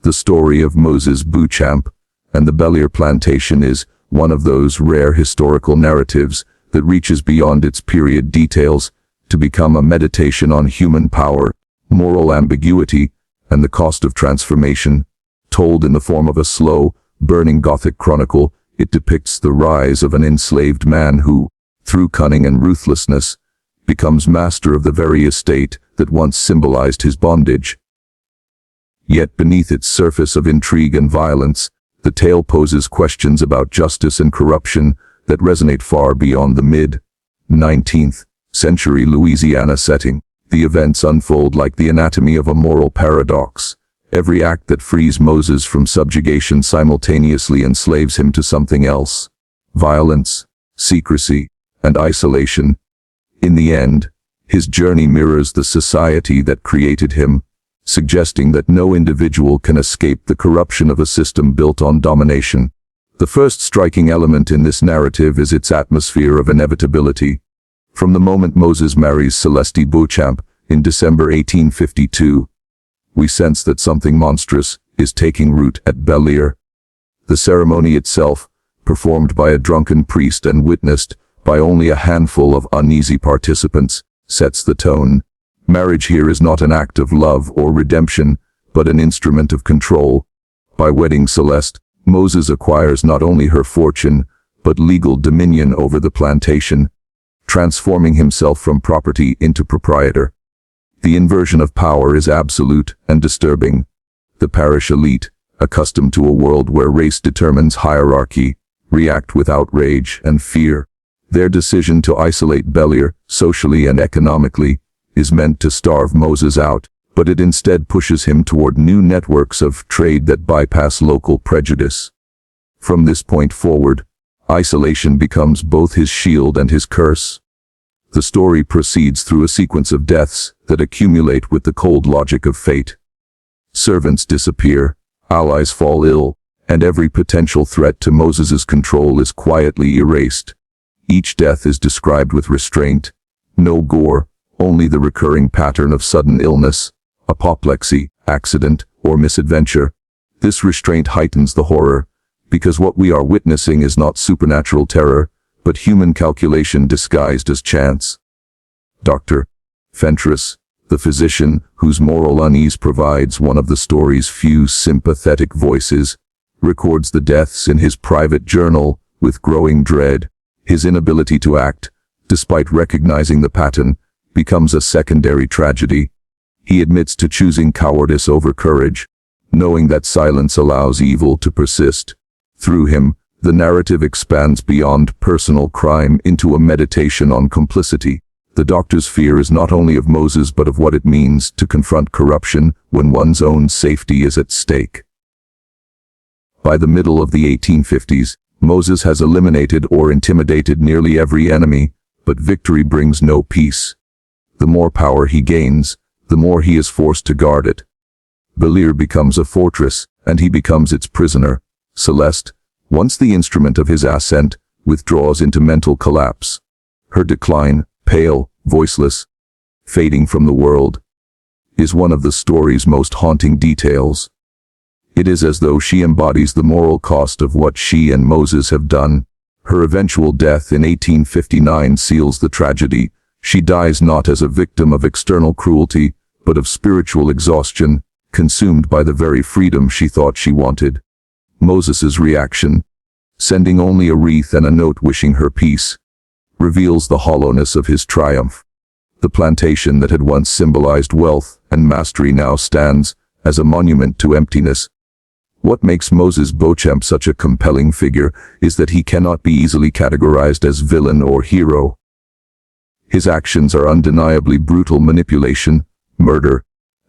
The story of Moses Beauchamp and the Bellere Plantation is one of those rare historical narratives that reaches beyond its period details to become a meditation on human power, moral ambiguity, and the cost of transformation. Told in the form of a slow, burning Gothic chronicle, it depicts the rise of an enslaved man who, through cunning and ruthlessness, becomes master of the very estate that once symbolized his bondage. Yet beneath its surface of intrigue and violence, the tale poses questions about justice and corruption that resonate far beyond the mid-19th century Louisiana setting. The events unfold like the anatomy of a moral paradox. Every act that frees Moses from subjugation simultaneously enslaves him to something else: violence, secrecy, and isolation. In the end, his journey mirrors the society that created him, suggesting that no individual can escape the corruption of a system built on domination. The first striking element in this narrative is its atmosphere of inevitability. From the moment Moses marries Celeste Beauchamp in December 1852, we sense that something monstrous is taking root at Bellere. The ceremony itself, performed by a drunken priest and witnessed by only a handful of uneasy participants, sets the tone. Marriage here is not an act of love or redemption, but an instrument of control. By wedding Celeste, Moses acquires not only her fortune, but legal dominion over the plantation, transforming himself from property into proprietor. The inversion of power is absolute and disturbing. The parish elite, accustomed to a world where race determines hierarchy, react with outrage and fear. Their decision to isolate Bellere, socially and economically, is meant to starve Moses out, but it instead pushes him toward new networks of trade that bypass local prejudice. From this point forward, isolation becomes both his shield and his curse. The story proceeds through a sequence of deaths that accumulate with the cold logic of fate. Servants disappear, allies fall ill, and every potential threat to Moses's control is quietly erased. Each death is described with restraint, no gore, only the recurring pattern of sudden illness, apoplexy, accident, or misadventure. This restraint heightens the horror, because what we are witnessing is not supernatural terror, but human calculation disguised as chance. Dr. Fentress, the physician whose moral unease provides one of the story's few sympathetic voices, records the deaths in his private journal with growing dread. His inability to act, despite recognizing the pattern, becomes a secondary tragedy. He admits to choosing cowardice over courage, knowing that silence allows evil to persist. Through him, the narrative expands beyond personal crime into a meditation on complicity. The doctor's fear is not only of Moses but of what it means to confront corruption when one's own safety is at stake. By the middle of the 1850s, Moses has eliminated or intimidated nearly every enemy, but victory brings no peace. The more power he gains, the more he is forced to guard it. Bellere becomes a fortress, and he becomes its prisoner. Celeste, once the instrument of his ascent, withdraws into mental collapse. Her decline, pale, voiceless, fading from the world, is one of the story's most haunting details. It is as though she embodies the moral cost of what she and Moses have done. Her eventual death in 1859 seals the tragedy. She dies not as a victim of external cruelty, but of spiritual exhaustion, consumed by the very freedom she thought she wanted. Moses's reaction, sending only a wreath and a note wishing her peace, reveals the hollowness of his triumph. The plantation that had once symbolized wealth and mastery now stands as a monument to emptiness. What makes Moses Beauchamp such a compelling figure is that he cannot be easily categorized as villain or hero. His actions are undeniably brutal manipulation, murder,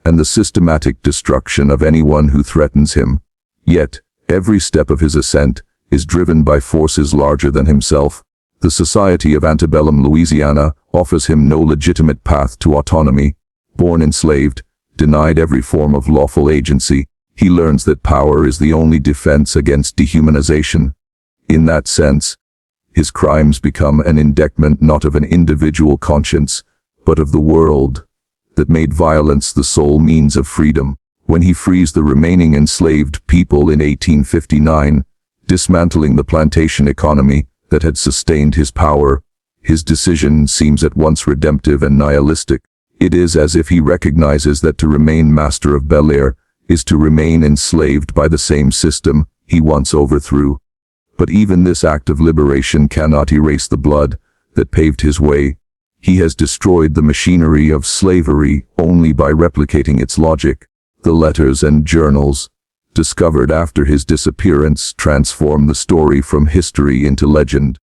and the systematic destruction of anyone who threatens him. Yet, every step of his ascent is driven by forces larger than himself. The society of antebellum Louisiana offers him no legitimate path to autonomy. Born enslaved, denied every form of lawful agency, he learns that power is the only defense against dehumanization. In that sense, his crimes become an indictment not of an individual conscience, but of the world that made violence the sole means of freedom. when he frees the remaining enslaved people in 1859, dismantling the plantation economy that had sustained his power. His decision seems at once redemptive and nihilistic. It is as if he recognizes that to remain master of Bellere is to remain enslaved by the same system he once overthrew. But even this act of liberation cannot erase the blood that paved his way. He has destroyed the machinery of slavery only by replicating its logic. The letters and journals, discovered after his disappearance, transform the story from history into legend.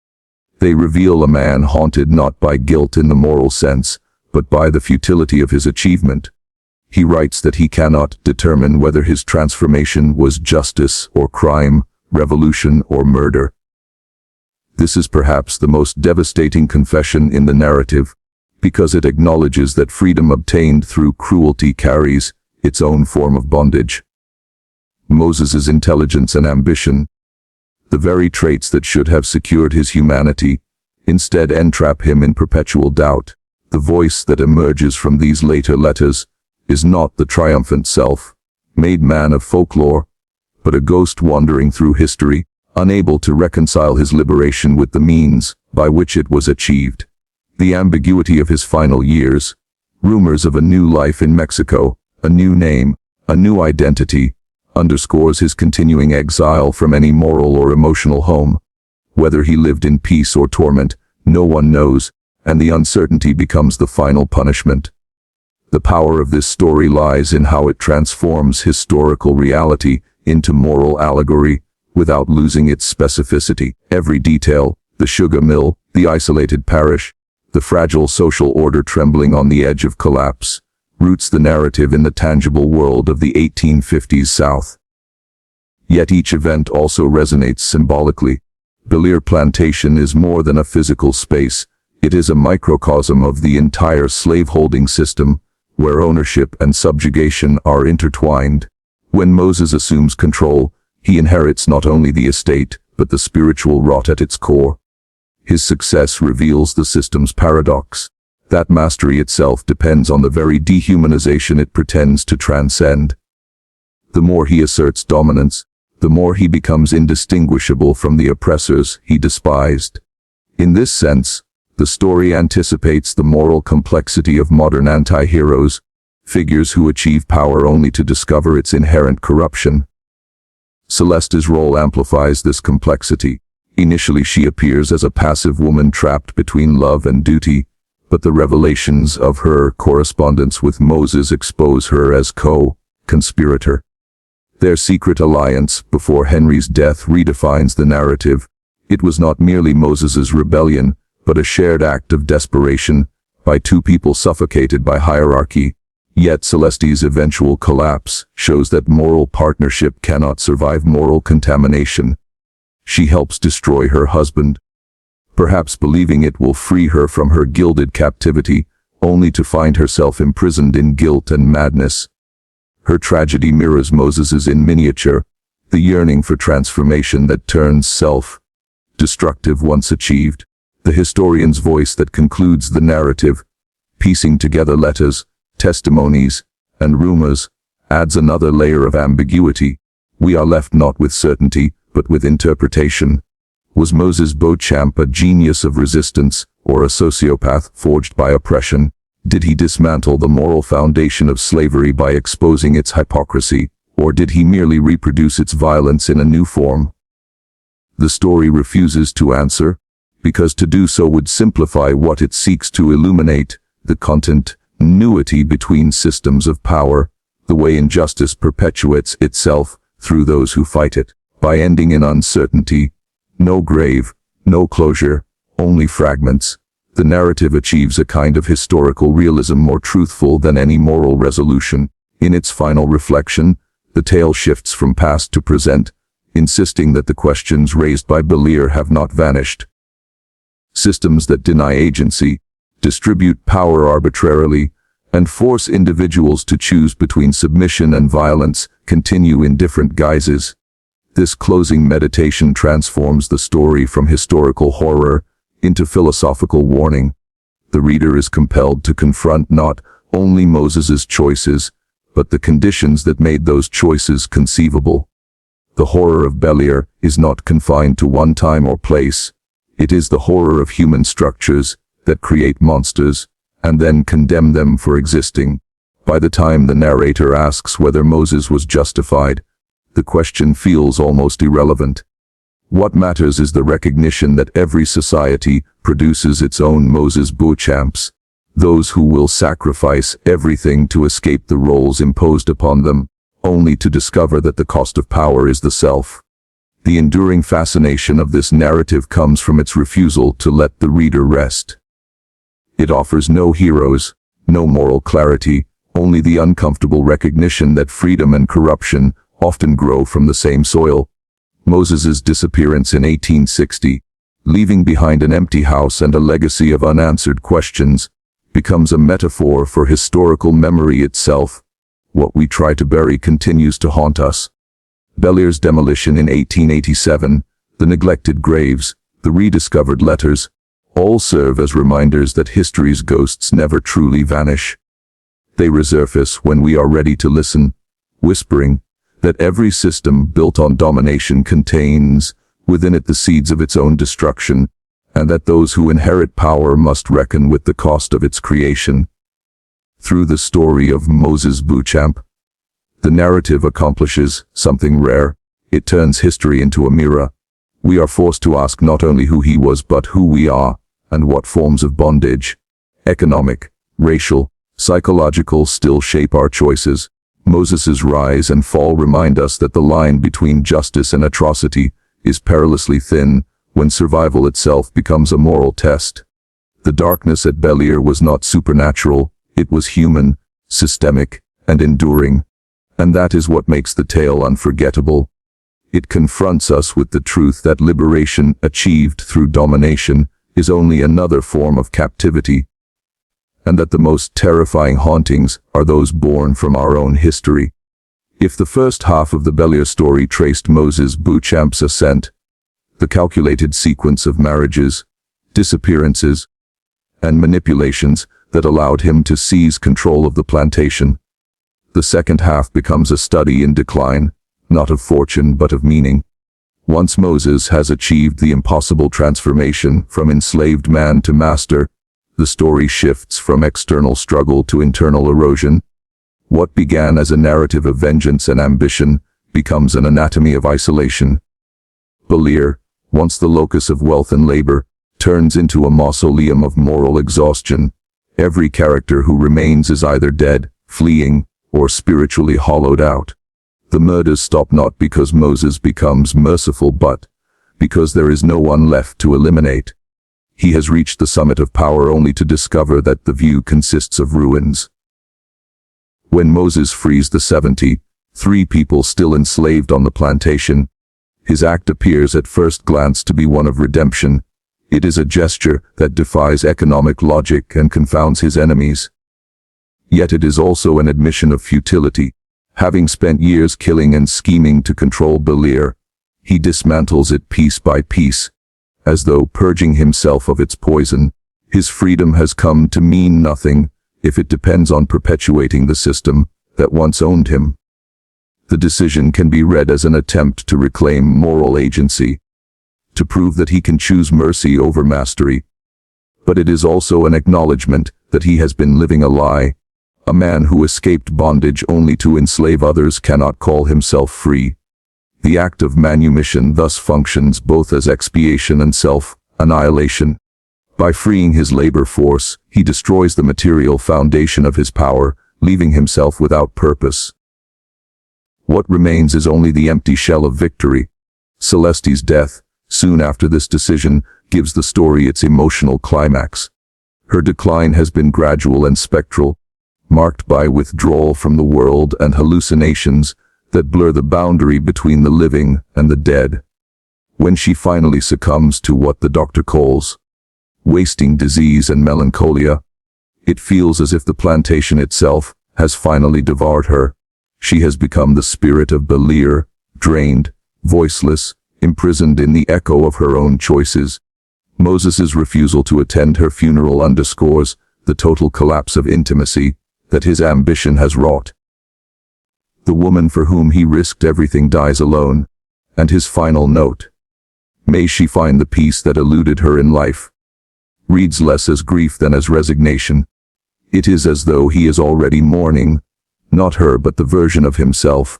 They reveal a man haunted not by guilt in the moral sense, but by the futility of his achievement. He writes that he cannot determine whether his transformation was justice or crime, revolution or murder. This is perhaps the most devastating confession in the narrative, because it acknowledges that freedom obtained through cruelty carries its own form of bondage. Moses's intelligence and ambition, the very traits that should have secured his humanity, instead entrap him in perpetual doubt. The voice that emerges from these later letters is not the triumphant self, made man of folklore, but a ghost wandering through history, unable to reconcile his liberation with the means by which it was achieved. The ambiguity of his final years, rumors of a new life in Mexico, a new name, a new identity, underscores his continuing exile from any moral or emotional home. Whether he lived in peace or torment, no one knows, and the uncertainty becomes the final punishment. The power of this story lies in how it transforms historical reality into moral allegory, without losing its specificity. Every detail, the sugar mill, the isolated parish, the fragile social order trembling on the edge of collapse, roots the narrative in the tangible world of the 1850s South. Yet each event also resonates symbolically. Bellere Plantation is more than a physical space. It is a microcosm of the entire slaveholding system, where ownership and subjugation are intertwined. When Moses assumes control, he inherits not only the estate, but the spiritual rot at its core. His success reveals the system's paradox. That mastery itself depends on the very dehumanization it pretends to transcend. The more he asserts dominance, the more he becomes indistinguishable from the oppressors he despised. In this sense, the story anticipates the moral complexity of modern anti-heroes, figures who achieve power only to discover its inherent corruption. Celeste's role amplifies this complexity. Initially she appears as a passive woman trapped between love and duty, but the revelations of her correspondence with Moses expose her as co-conspirator. Their secret alliance before Henri's death redefines the narrative. It was not merely Moses's rebellion, but a shared act of desperation by two people suffocated by hierarchy. Yet Celeste's eventual collapse shows that moral partnership cannot survive moral contamination. She helps destroy her husband, perhaps believing it will free her from her gilded captivity, only to find herself imprisoned in guilt and madness. Her tragedy mirrors Moses's in miniature, the yearning for transformation that turns self-destructive once achieved. The historian's voice that concludes the narrative, piecing together letters, testimonies, and rumors, adds another layer of ambiguity. We are left not with certainty, but with interpretation. Was Moses Beauchamp a genius of resistance, or a sociopath forged by oppression? Did he dismantle the moral foundation of slavery by exposing its hypocrisy, or did he merely reproduce its violence in a new form? The story refuses to answer, because to do so would simplify what it seeks to illuminate, the continuity between systems of power, the way injustice perpetuates itself through those who fight it. By ending in uncertainty, no grave, no closure, only fragments, the narrative achieves a kind of historical realism more truthful than any moral resolution. In its final reflection, the tale shifts from past to present, insisting that the questions raised by Bellere have not vanished. Systems that deny agency, distribute power arbitrarily, and force individuals to choose between submission and violence continue in different guises. This closing meditation transforms the story from historical horror into philosophical warning. The reader is compelled to confront not only Moses's choices, but the conditions that made those choices conceivable. The horror of Bellere is not confined to one time or place. It is the horror of human structures that create monsters and then condemn them for existing. By the time the narrator asks whether Moses was justified, the question feels almost irrelevant. What matters is the recognition that every society produces its own Moses Beauchamps, those who will sacrifice everything to escape the roles imposed upon them, only to discover that the cost of power is the self. The enduring fascination of this narrative comes from its refusal to let the reader rest. It offers no heroes, no moral clarity, only the uncomfortable recognition that freedom and corruption often grow from the same soil. Moses's disappearance in 1860, leaving behind an empty house and a legacy of unanswered questions, becomes a metaphor for historical memory itself. What we try to bury continues to haunt us. Bellere's demolition in 1887, the neglected graves, the rediscovered letters, all serve as reminders that history's ghosts never truly vanish. They resurface when we are ready to listen, whispering that every system built on domination contains within it the seeds of its own destruction, and that those who inherit power must reckon with the cost of its creation. Through the story of Moses Beauchamp, the narrative accomplishes something rare. It turns history into a mirror. We are forced to ask not only who he was but who we are, and what forms of bondage, economic, racial, psychological, still shape our choices. Moses's rise and fall remind us that the line between justice and atrocity is perilously thin when survival itself becomes a moral test. The darkness at Bellere was not supernatural, it was human, systemic, and enduring. And that is what makes the tale unforgettable. It confronts us with the truth that liberation achieved through domination is only another form of captivity, and that the most terrifying hauntings are those born from our own history. If the first half of the Bellere story traced Moses Beauchamp's ascent, the calculated sequence of marriages, disappearances, and manipulations that allowed him to seize control of the plantation, the second half becomes a study in decline, not of fortune but of meaning. Once Moses has achieved the impossible transformation from enslaved man to master, the story shifts from external struggle to internal erosion. What began as a narrative of vengeance and ambition becomes an anatomy of isolation. Bellere, once the locus of wealth and labor, turns into a mausoleum of moral exhaustion. Every character who remains is either dead, fleeing, or spiritually hollowed out. The murders stop not because Moses becomes merciful but because there is no one left to eliminate. He has reached the summit of power only to discover that the view consists of ruins. When Moses frees the 73 people still enslaved on the plantation, his act appears at first glance to be one of redemption. It is a gesture that defies economic logic and confounds his enemies. Yet it is also an admission of futility. Having spent years killing and scheming to control Bellere, he dismantles it piece by piece, as though purging himself of its poison. His freedom has come to mean nothing if it depends on perpetuating the system that once owned him. The decision can be read as an attempt to reclaim moral agency, to prove that he can choose mercy over mastery. But it is also an acknowledgement that he has been living a lie. A man who escaped bondage only to enslave others cannot call himself free. The act of manumission thus functions both as expiation and self-annihilation. By freeing his labor force, he destroys the material foundation of his power, leaving himself without purpose. What remains is only the empty shell of victory. Celeste's death, soon after this decision, gives the story its emotional climax. Her decline has been gradual and spectral, marked by withdrawal from the world and hallucinations that blur the boundary between the living and the dead. When she finally succumbs to what the doctor calls wasting disease and melancholia, it feels as if the plantation itself has finally devoured her. She has become the spirit of Bellere, drained, voiceless, imprisoned in the echo of her own choices. Moses's refusal to attend her funeral underscores the total collapse of intimacy that his ambition has wrought. The woman for whom he risked everything dies alone. And his final note, "May she find the peace that eluded her in life," reads less as grief than as resignation. It is as though he is already mourning, not her but the version of himself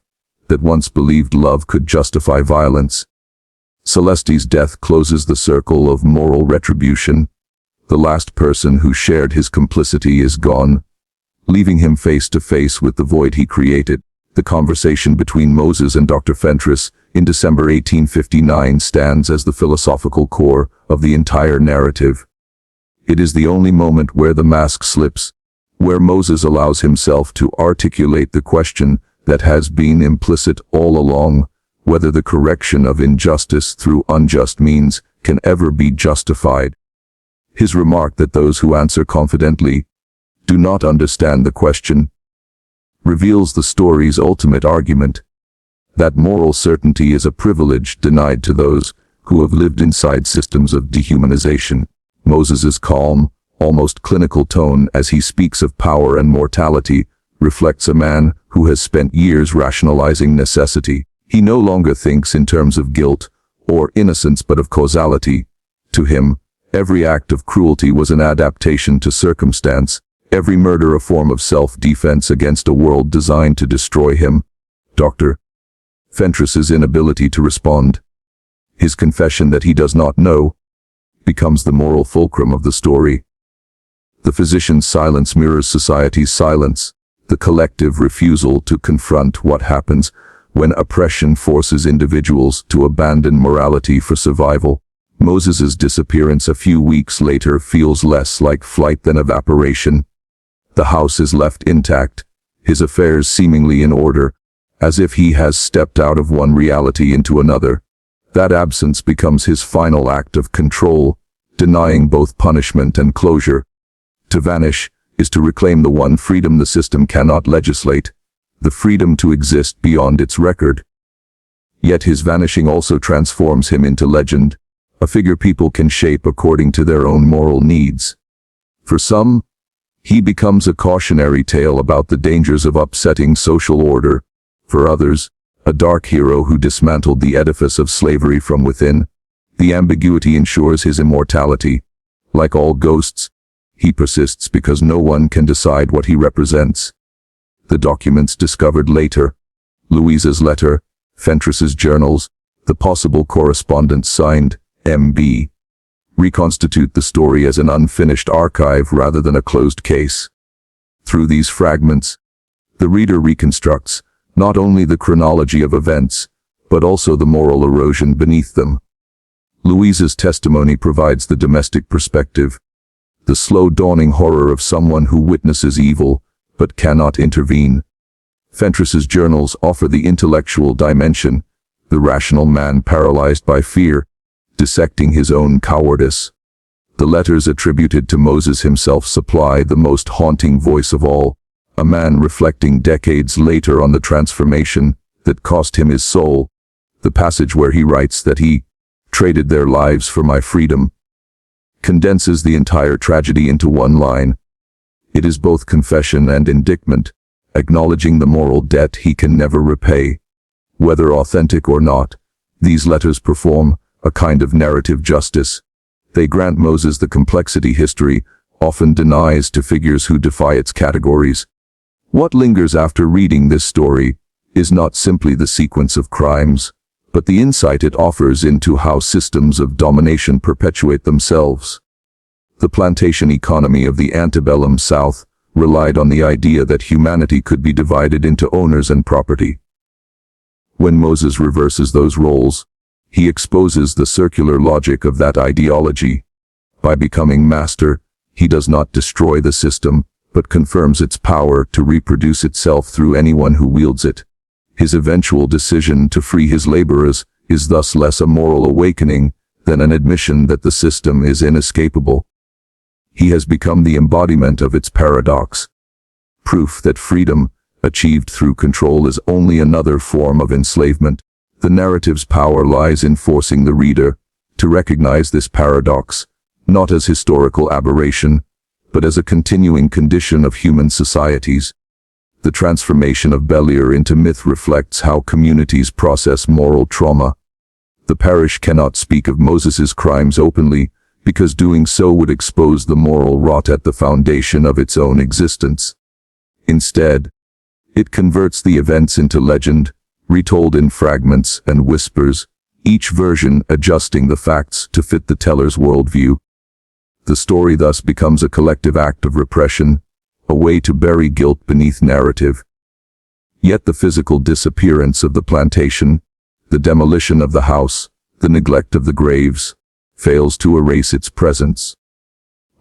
that once believed love could justify violence. Celeste's death closes the circle of moral retribution. The last person who shared his complicity is gone, leaving him face to face with the void he created. The conversation between Moses and Dr. Fentress in December 1859 stands as the philosophical core of the entire narrative. It is the only moment where the mask slips, where Moses allows himself to articulate the question that has been implicit all along, whether the correction of injustice through unjust means can ever be justified. His remark that those who answer confidently do not understand the question reveals the story's ultimate argument, that moral certainty is a privilege denied to those who have lived inside systems of dehumanization. Moses's calm, almost clinical tone as he speaks of power and mortality reflects a man who has spent years rationalizing necessity. He no longer thinks in terms of guilt or innocence but of causality. To him, every act of cruelty was an adaptation to circumstance, every murder a form of self-defense against a world designed to destroy him. Dr. Fentress's inability to respond, his confession that he does not know, becomes the moral fulcrum of the story. The physician's silence mirrors society's silence, the collective refusal to confront what happens when oppression forces individuals to abandon morality for survival. Moses's disappearance a few weeks later feels less like flight than evaporation. The house is left intact, his affairs seemingly in order, as if he has stepped out of one reality into another. That absence becomes his final act of control, denying both punishment and closure. To vanish is to reclaim the one freedom the system cannot legislate, the freedom to exist beyond its record. Yet his vanishing also transforms him into legend, a figure people can shape according to their own moral needs. For some, he becomes a cautionary tale about the dangers of upsetting social order. For others, a dark hero who dismantled the edifice of slavery from within. The ambiguity ensures his immortality. Like all ghosts, he persists because no one can decide what he represents. The documents discovered later, Louisa's letter, Fentress's journals, the possible correspondence signed M.B., reconstitute the story as an unfinished archive rather than a closed case. Through these fragments, the reader reconstructs not only the chronology of events, but also the moral erosion beneath them. Louisa's testimony provides the domestic perspective, the slow dawning horror of someone who witnesses evil, but cannot intervene. Fentress's journals offer the intellectual dimension, the rational man paralyzed by fear, dissecting his own cowardice. The letters attributed to Moses himself supply the most haunting voice of all, a man reflecting decades later on the transformation that cost him his soul. The passage where he writes that he traded their lives for my freedom condenses the entire tragedy into one line. It is both confession and indictment, acknowledging the moral debt he can never repay. Whether authentic or not, these letters perform a kind of narrative justice. They grant Moses the complexity history often denies to figures who defy its categories. What lingers after reading this story is not simply the sequence of crimes, but the insight it offers into how systems of domination perpetuate themselves. The plantation economy of the antebellum South relied on the idea that humanity could be divided into owners and property. When Moses reverses those roles, he exposes the circular logic of that ideology. By becoming master, he does not destroy the system, but confirms its power to reproduce itself through anyone who wields it. His eventual decision to free his laborers is thus less a moral awakening than an admission that the system is inescapable. He has become the embodiment of its paradox, proof that freedom, achieved through control, is only another form of enslavement. The narrative's power lies in forcing the reader to recognize this paradox, not as historical aberration, but as a continuing condition of human societies. The transformation of Bellere into myth reflects how communities process moral trauma. The parish cannot speak of Moses's crimes openly, because doing so would expose the moral rot at the foundation of its own existence. Instead, it converts the events into legend, retold in fragments and whispers, each version adjusting the facts to fit the teller's worldview. The story thus becomes a collective act of repression, a way to bury guilt beneath narrative. Yet the physical disappearance of the plantation, the demolition of the house, the neglect of the graves, fails to erase its presence.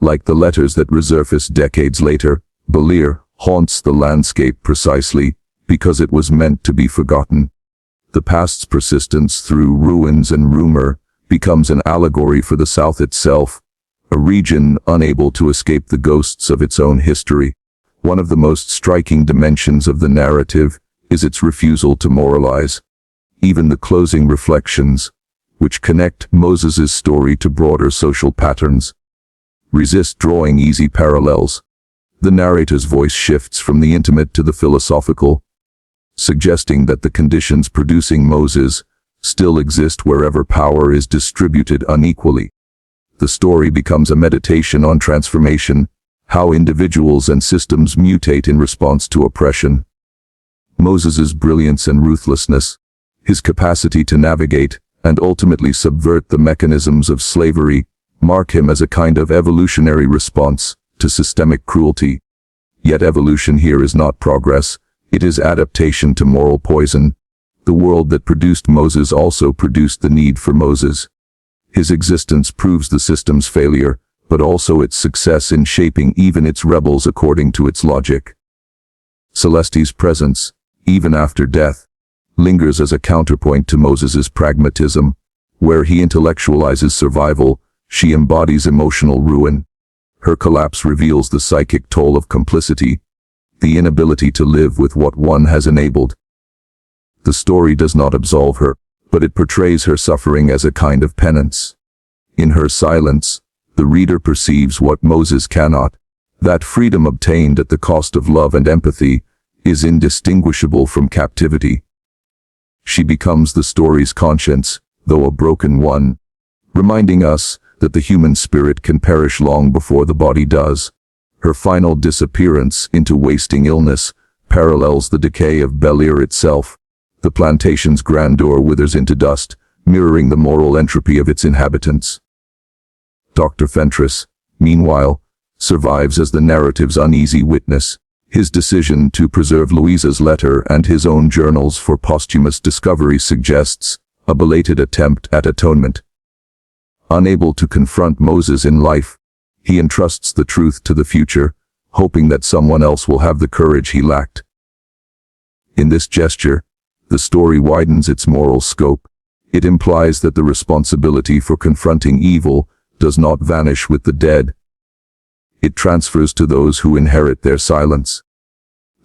Like the letters that resurface decades later, Bellere haunts the landscape precisely because it was meant to be forgotten. The past's persistence through ruins and rumor becomes an allegory for the South itself, a region unable to escape the ghosts of its own history. One of the most striking dimensions of the narrative is its refusal to moralize. Even the closing reflections, which connect Moses's story to broader social patterns, resist drawing easy parallels. The narrator's voice shifts from the intimate to the philosophical, suggesting that the conditions producing Moses still exist wherever power is distributed unequally. The story becomes a meditation on transformation, how individuals and systems mutate in response to oppression. Moses's brilliance and ruthlessness, his capacity to navigate and ultimately subvert the mechanisms of slavery, mark him as a kind of evolutionary response to systemic cruelty. Yet evolution here is not progress, it is adaptation to moral poison. The world that produced Moses also produced the need for Moses. His existence proves the system's failure, but also its success in shaping even its rebels according to its logic. Celeste's presence, even after death, lingers as a counterpoint to Moses's pragmatism. Where he intellectualizes survival, she embodies emotional ruin. Her collapse reveals the psychic toll of complicity, the inability to live with what one has enabled. The story does not absolve her, but it portrays her suffering as a kind of penance. In her silence, the reader perceives what Moses cannot. That freedom obtained at the cost of love and empathy is indistinguishable from captivity. She becomes the story's conscience, though a broken one, reminding us that the human spirit can perish long before the body does. Her final disappearance into wasting illness parallels the decay of Bellere itself. The plantation's grandeur withers into dust, mirroring the moral entropy of its inhabitants. Dr. Fentress, meanwhile, survives as the narrative's uneasy witness. His decision to preserve Louisa's letter and his own journals for posthumous discovery suggests a belated attempt at atonement. Unable to confront Moses in life, he entrusts the truth to the future, hoping that someone else will have the courage he lacked. In this gesture, the story widens its moral scope. It implies that the responsibility for confronting evil does not vanish with the dead. It transfers to those who inherit their silence.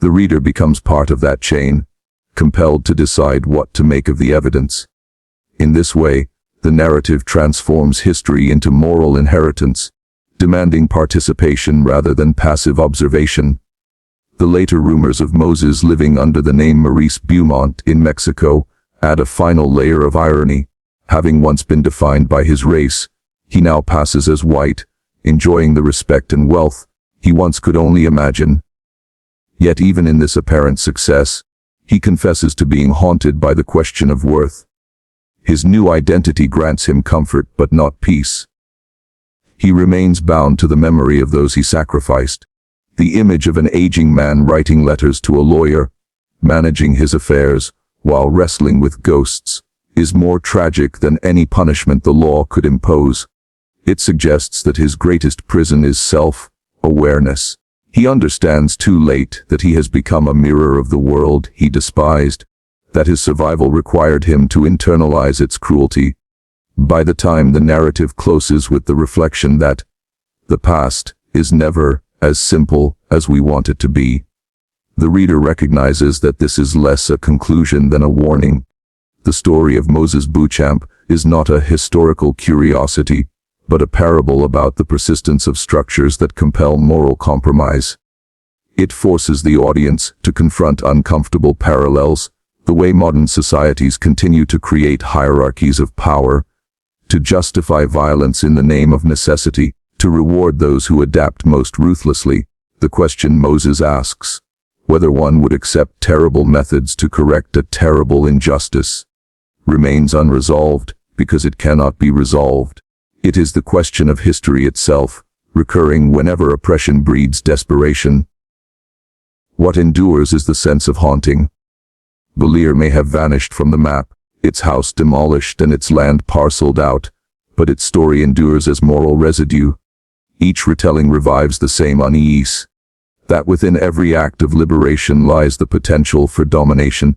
The reader becomes part of that chain, compelled to decide what to make of the evidence. In this way, the narrative transforms history into moral inheritance, demanding participation rather than passive observation. The later rumors of Moses living under the name Moses Beauchamp in Mexico add a final layer of irony. Having once been defined by his race, he now passes as white, enjoying the respect and wealth he once could only imagine. Yet even in this apparent success, he confesses to being haunted by the question of worth. His new identity grants him comfort but not peace. He remains bound to the memory of those he sacrificed. The image of an aging man writing letters to a lawyer, managing his affairs while wrestling with ghosts, is more tragic than any punishment the law could impose. It suggests that his greatest prison is self-awareness. He understands too late that he has become a mirror of the world he despised, that his survival required him to internalize its cruelty. By the time the narrative closes with the reflection that the past is never as simple as we want it to be, the reader recognizes that this is less a conclusion than a warning. The story of Moses Beauchamp is not a historical curiosity, but a parable about the persistence of structures that compel moral compromise. It forces the audience to confront uncomfortable parallels, the way modern societies continue to create hierarchies of power, to justify violence in the name of necessity, to reward those who adapt most ruthlessly. The question Moses asks, whether one would accept terrible methods to correct a terrible injustice, remains unresolved because it cannot be resolved. It is the question of history itself, recurring whenever oppression breeds desperation. What endures is the sense of haunting. Bellere may have vanished from the map, its house demolished and its land parceled out, but its story endures as moral residue. Each retelling revives the same unease, that within every act of liberation lies the potential for domination,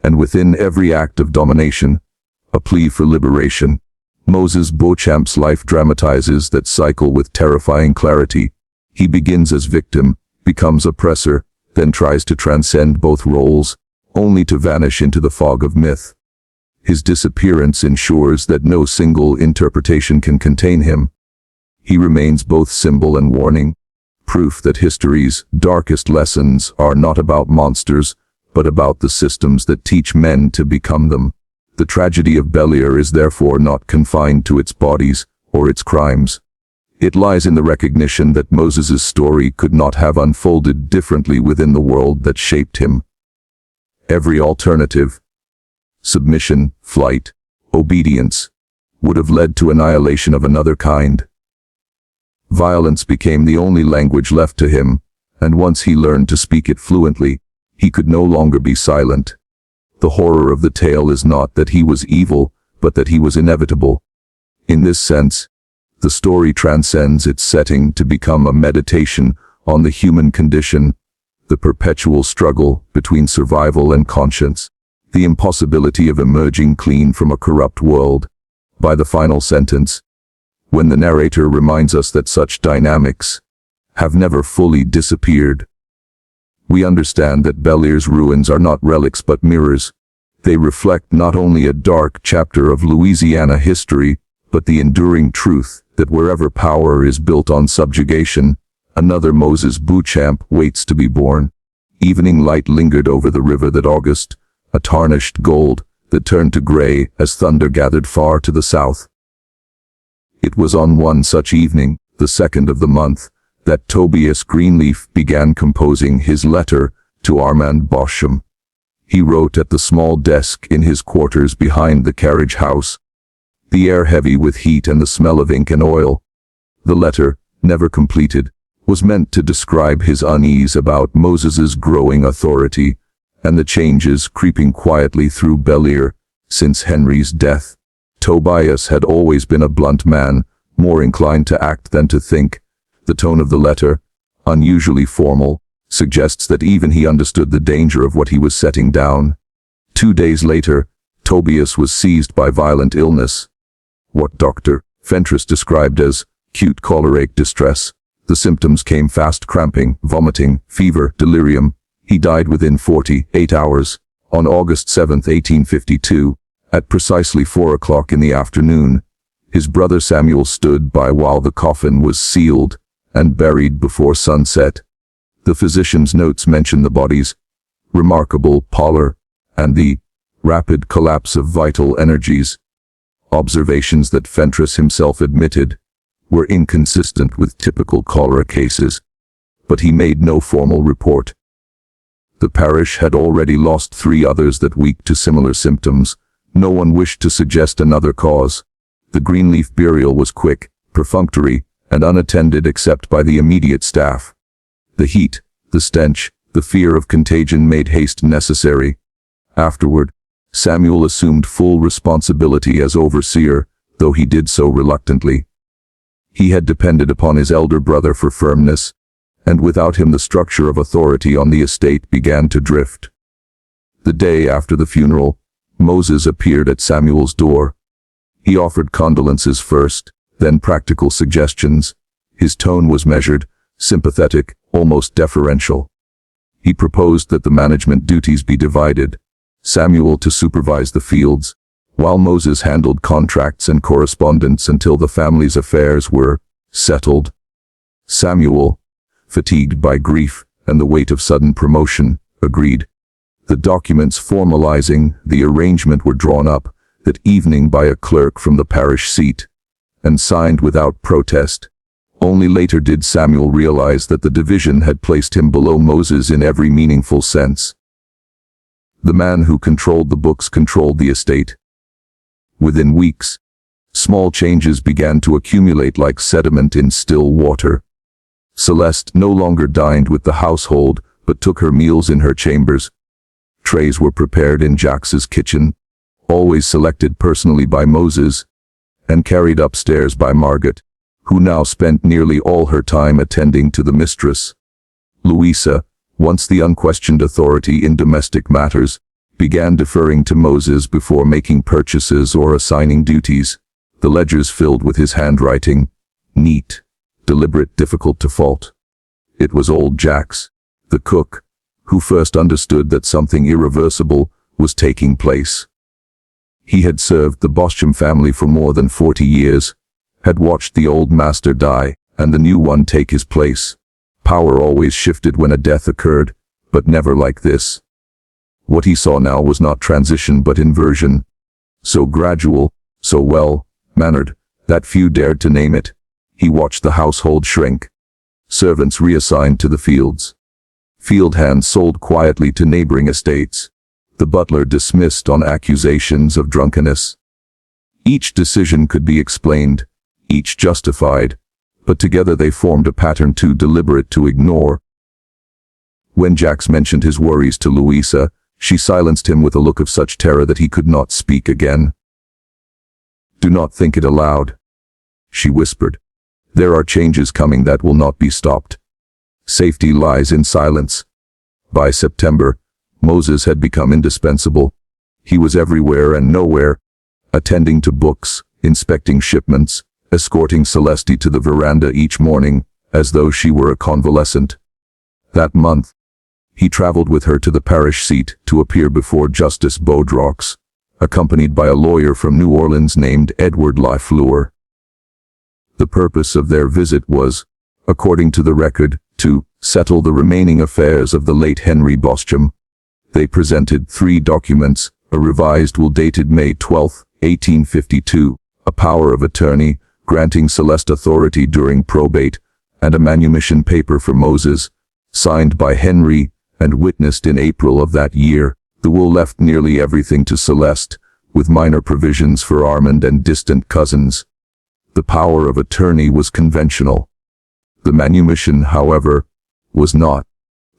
and within every act of domination, a plea for liberation. Moses Beauchamp's life dramatizes that cycle with terrifying clarity. He begins as victim, becomes oppressor, then tries to transcend both roles, only to vanish into the fog of myth. His disappearance ensures that no single interpretation can contain him. He remains both symbol and warning, proof that history's darkest lessons are not about monsters, but about the systems that teach men to become them. The tragedy of Bellere is therefore not confined to its bodies or its crimes. It lies in the recognition that Moses's story could not have unfolded differently within the world that shaped him. Every alternative, submission, flight, obedience, would have led to annihilation of another kind. Violence became the only language left to him, and once he learned to speak it fluently, he could no longer be silent. The horror of the tale is not that he was evil, but that he was inevitable. In this sense, the story transcends its setting to become a meditation on the human condition, the perpetual struggle between survival and conscience, the impossibility of emerging clean from a corrupt world. By the final sentence, when the narrator reminds us that such dynamics have never fully disappeared, we understand that Bellere's ruins are not relics but mirrors. They reflect not only a dark chapter of Louisiana history, but the enduring truth that wherever power is built on subjugation, another Moses Beauchamp waits to be born. Evening light lingered over the river that August, a tarnished gold that turned to gray as thunder gathered far to the south. It was on one such evening, the 2nd of the month, that Tobias Greenleaf began composing his letter to Armand Beauchamp. He wrote at the small desk in his quarters behind the carriage house, the air heavy with heat and the smell of ink and oil. The letter, never completed, was meant to describe his unease about Moses's growing authority and the changes creeping quietly through Bellere since Henri's death. Tobias had always been a blunt man, more inclined to act than to think. The tone of the letter, unusually formal, suggests that even he understood the danger of what he was setting down. 2 days later, Tobias was seized by violent illness, what Dr. Fentress described as acute choleric distress. The symptoms came fast: cramping, vomiting, fever, delirium. He died within 48 hours, on August 7, 1852, at precisely 4 o'clock in the afternoon. His brother Samuel stood by while the coffin was sealed and buried before sunset. The physician's notes mention the body's remarkable pallor and the rapid collapse of vital energies, observations that Fentress himself admitted were inconsistent with typical cholera cases, but he made no formal report. The parish had already lost 3 others that week to similar symptoms. No one wished to suggest another cause. The Greenleaf burial was quick, perfunctory, and unattended except by the immediate staff. The heat, the stench, the fear of contagion made haste necessary. Afterward, Samuel assumed full responsibility as overseer, though he did so reluctantly. He had depended upon his elder brother for firmness, and without him the structure of authority on the estate began to drift. The day after the funeral, Moses appeared at Samuel's door. He offered condolences first, then practical suggestions. His tone was measured, sympathetic, almost deferential. He proposed that the management duties be divided, Samuel to supervise the fields, while Moses handled contracts and correspondence until the family's affairs were settled. Samuel, fatigued by grief and the weight of sudden promotion, agreed. The documents formalizing the arrangement were drawn up that evening by a clerk from the parish seat, and signed without protest. Only later did Samuel realize that the division had placed him below Moses in every meaningful sense. The man who controlled the books controlled the estate. Within weeks, small changes began to accumulate like sediment in still water. Celeste no longer dined with the household, but took her meals in her chambers. Trays were prepared in Jax's kitchen, always selected personally by Moses, and carried upstairs by Margot, who now spent nearly all her time attending to the mistress. Louisa, once the unquestioned authority in domestic matters, began deferring to Moses before making purchases or assigning duties, the ledgers filled with his handwriting, neat, deliberate, difficult to fault. It was old Jax, the cook, who first understood that something irreversible was taking place. He had served the Beauchamp family for more than 40 years, had watched the old master die, and the new one take his place. Power always shifted when a death occurred, but never like this. What he saw now was not transition but inversion. So gradual, so well-mannered, that few dared to name it. He watched the household shrink. Servants reassigned to the fields. Field hands sold quietly to neighboring estates. The butler dismissed on accusations of drunkenness. Each decision could be explained, each justified, but together they formed a pattern too deliberate to ignore. When Jax mentioned his worries to Louisa, she silenced him with a look of such terror that he could not speak again. "Do not think it aloud," she whispered. "There are changes coming that will not be stopped. Safety lies in silence." By September, Moses had become indispensable. He was everywhere and nowhere, attending to books, inspecting shipments, escorting Celeste to the veranda each morning, as though she were a convalescent. That month, he traveled with her to the parish seat to appear before Justice Beauchamp, accompanied by a lawyer from New Orleans named Edward Lafleur. The purpose of their visit was, according to the record, to settle the remaining affairs of the late Henri Beauchamp. They presented 3 documents, a revised will dated May 12, 1852, a power of attorney, granting Celeste authority during probate, and a manumission paper for Moses, signed by Henri, and witnessed in April of that year. The will left nearly everything to Celeste, with minor provisions for Armand and distant cousins. The power of attorney was conventional. The manumission, however, was not.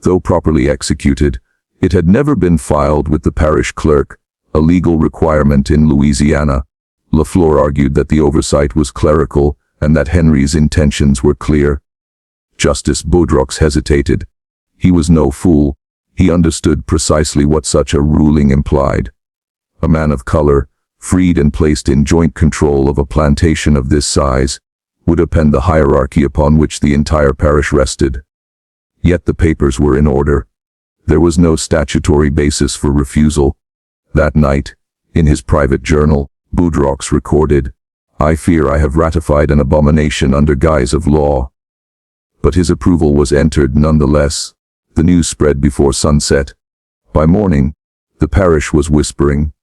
Though properly executed, it had never been filed with the parish clerk, a legal requirement in Louisiana. Lafleur argued that the oversight was clerical, and that Henri's intentions were clear. Justice Beauchamp hesitated. He was no fool. He understood precisely what such a ruling implied. A man of color, freed and placed in joint control of a plantation of this size, would upend the hierarchy upon which the entire parish rested. Yet the papers were in order. There was no statutory basis for refusal. That night, in his private journal, Beauchamp recorded, "I fear I have ratified an abomination under guise of law." But his approval was entered nonetheless. The news spread before sunset. By morning, the parish was whispering.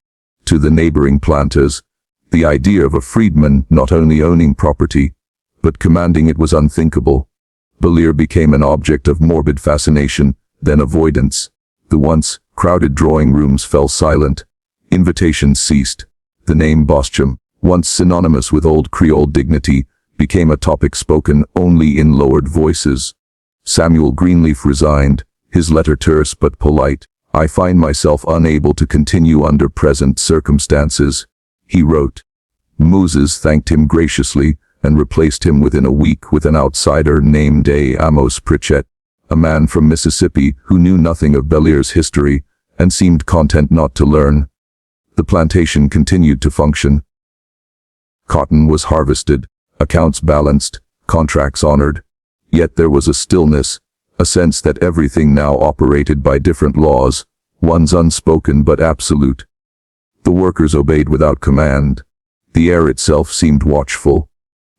To the neighboring planters, the idea of a freedman not only owning property, but commanding it was unthinkable. Bellere became an object of morbid fascination, then avoidance. The once crowded drawing rooms fell silent. Invitations ceased. The name Beauchamp, once synonymous with old Creole dignity, became a topic spoken only in lowered voices. Samuel Greenleaf resigned, his letter terse but polite. "I find myself unable to continue under present circumstances," he wrote. Moses thanked him graciously, and replaced him within a week with an outsider named Amos Pritchett, a man from Mississippi who knew nothing of Bellere's history, and seemed content not to learn. The plantation continued to function. Cotton was harvested, accounts balanced, contracts honored. Yet there was a stillness, a sense that everything now operated by different laws, ones unspoken but absolute. The workers obeyed without command. The air itself seemed watchful.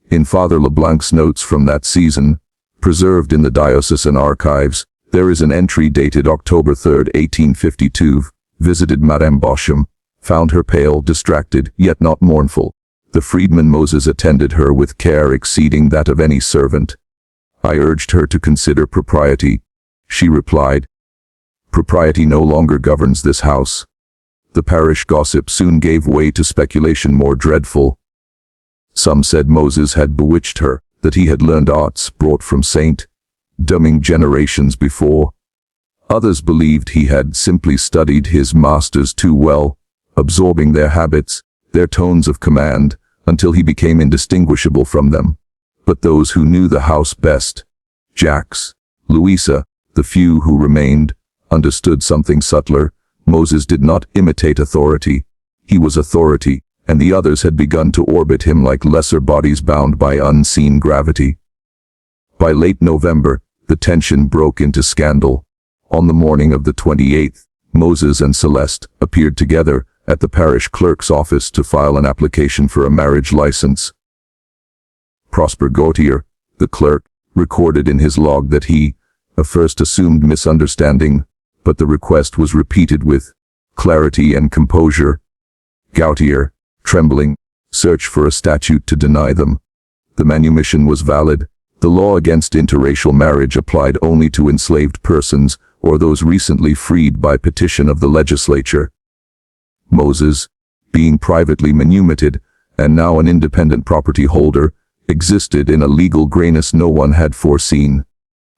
In Father Leblanc's notes from that season, preserved in the diocesan archives, There is an entry dated October 3, 1852, visited Madame Beauchamp, found her pale, distracted, yet not mournful. The freedman Moses attended her with care exceeding that of any servant. I urged her to consider propriety. She replied, "Propriety no longer governs this house." The parish gossip soon gave way to speculation more dreadful. Some said Moses had bewitched her, that he had learned arts brought from Saint Dumming generations before. Others believed he had simply studied his masters too well, absorbing their habits, their tones of command, until he became indistinguishable from them. But those who knew the house best, Jacques, Louisa, the few who remained, understood something subtler. Moses did not imitate authority. He was authority, and the others had begun to orbit him like lesser bodies bound by unseen gravity. By late November, the tension broke into scandal. On the morning of the 28th, Moses and Celeste appeared together at the parish clerk's office to file an application for a marriage license. Prosper Gautier, the clerk, recorded in his log that he, at first assumed misunderstanding, but the request was repeated with clarity and composure. Gautier, trembling, searched for a statute to deny them. The manumission was valid. The law against interracial marriage applied only to enslaved persons or those recently freed by petition of the legislature. Moses, being privately manumitted, and now an independent property holder, existed in a legal grayness no one had foreseen.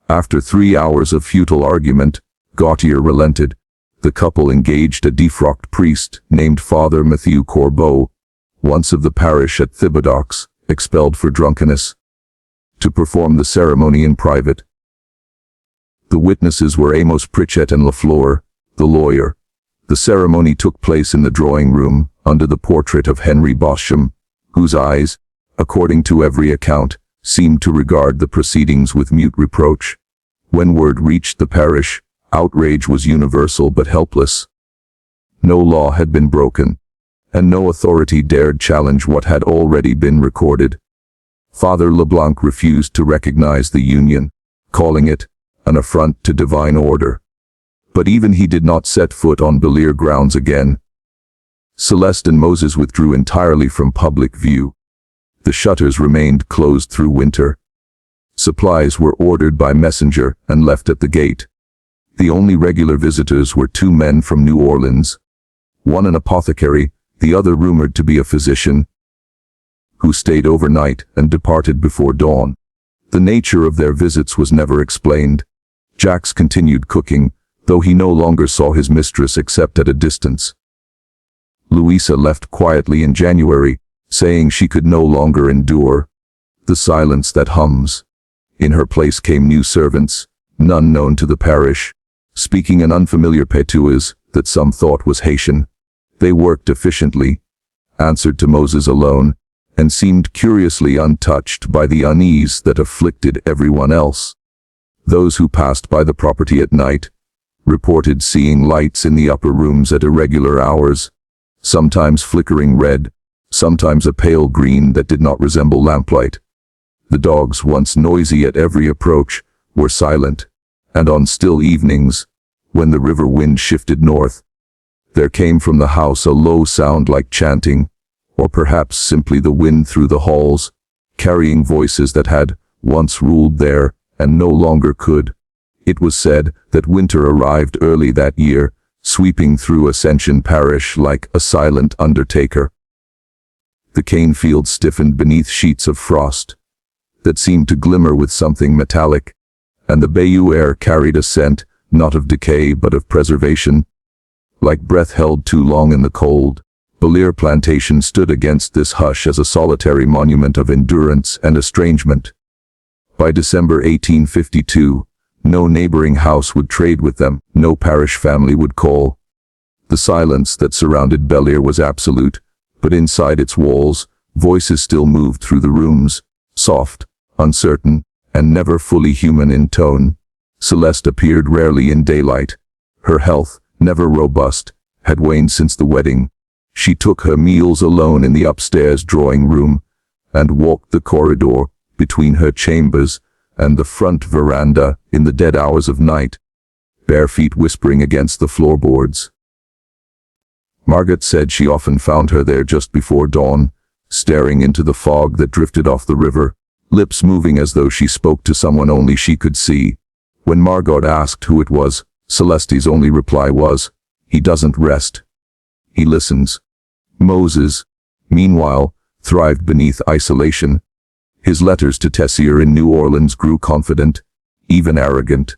After 3 hours of futile argument, Gautier relented. The couple engaged a defrocked priest named Father Matthew Corbeau, once of the parish at Thibodeaux, expelled for drunkenness, to perform the ceremony in private. The witnesses were Amos Pritchett and Lafleur, the lawyer. The ceremony took place in the drawing room, under the portrait of Henri Beauchamp, whose eyes, according to every account, seemed to regard the proceedings with mute reproach. When word reached the parish, outrage was universal but helpless. No law had been broken, and no authority dared challenge what had already been recorded. Father Leblanc refused to recognize the union, calling it an affront to divine order. But even he did not set foot on Bellere grounds again. Celeste and Moses withdrew entirely from public view. The shutters remained closed through winter. Supplies were ordered by messenger and left at the gate. The only regular visitors were 2 men from New Orleans, one an apothecary, the other rumored to be a physician, who stayed overnight and departed before dawn. The nature of their visits was never explained. Jacques continued cooking, though he no longer saw his mistress except at a distance. Louisa left quietly in January, saying she could no longer endure the silence that hums. In her place came new servants, none known to the parish, speaking an unfamiliar patois that some thought was Haitian. They worked efficiently, answered to Moses alone, and seemed curiously untouched by the unease that afflicted everyone else. Those who passed by the property at night reported seeing lights in the upper rooms at irregular hours, sometimes flickering red, sometimes a pale green that did not resemble lamplight. The dogs, once noisy at every approach, were silent, and on still evenings, when the river wind shifted north, there came from the house a low sound like chanting, or perhaps simply the wind through the halls, carrying voices that had once ruled there and no longer could. It was said that winter arrived early that year, sweeping through Ascension Parish like a silent undertaker. The cane fields stiffened beneath sheets of frost that seemed to glimmer with something metallic, and the Bayou air carried a scent, not of decay but of preservation. Like breath held too long in the cold, Bellere Plantation stood against this hush as a solitary monument of endurance and estrangement. By December 1852, no neighboring house would trade with them, no parish family would call. The silence that surrounded Bellere was absolute, but inside its walls, voices still moved through the rooms, soft, uncertain, and never fully human in tone. Celeste appeared rarely in daylight. Her health, never robust, had waned since the wedding. She took her meals alone in the upstairs drawing room, and walked the corridor between her chambers and the front veranda in the dead hours of night, bare feet whispering against the floorboards. Margot said she often found her there just before dawn, staring into the fog that drifted off the river, lips moving as though she spoke to someone only she could see. When Margot asked who it was, Celeste's only reply was, "He doesn't rest. He listens." Moses, meanwhile, thrived beneath isolation. His letters to Tessier in New Orleans grew confident, even arrogant.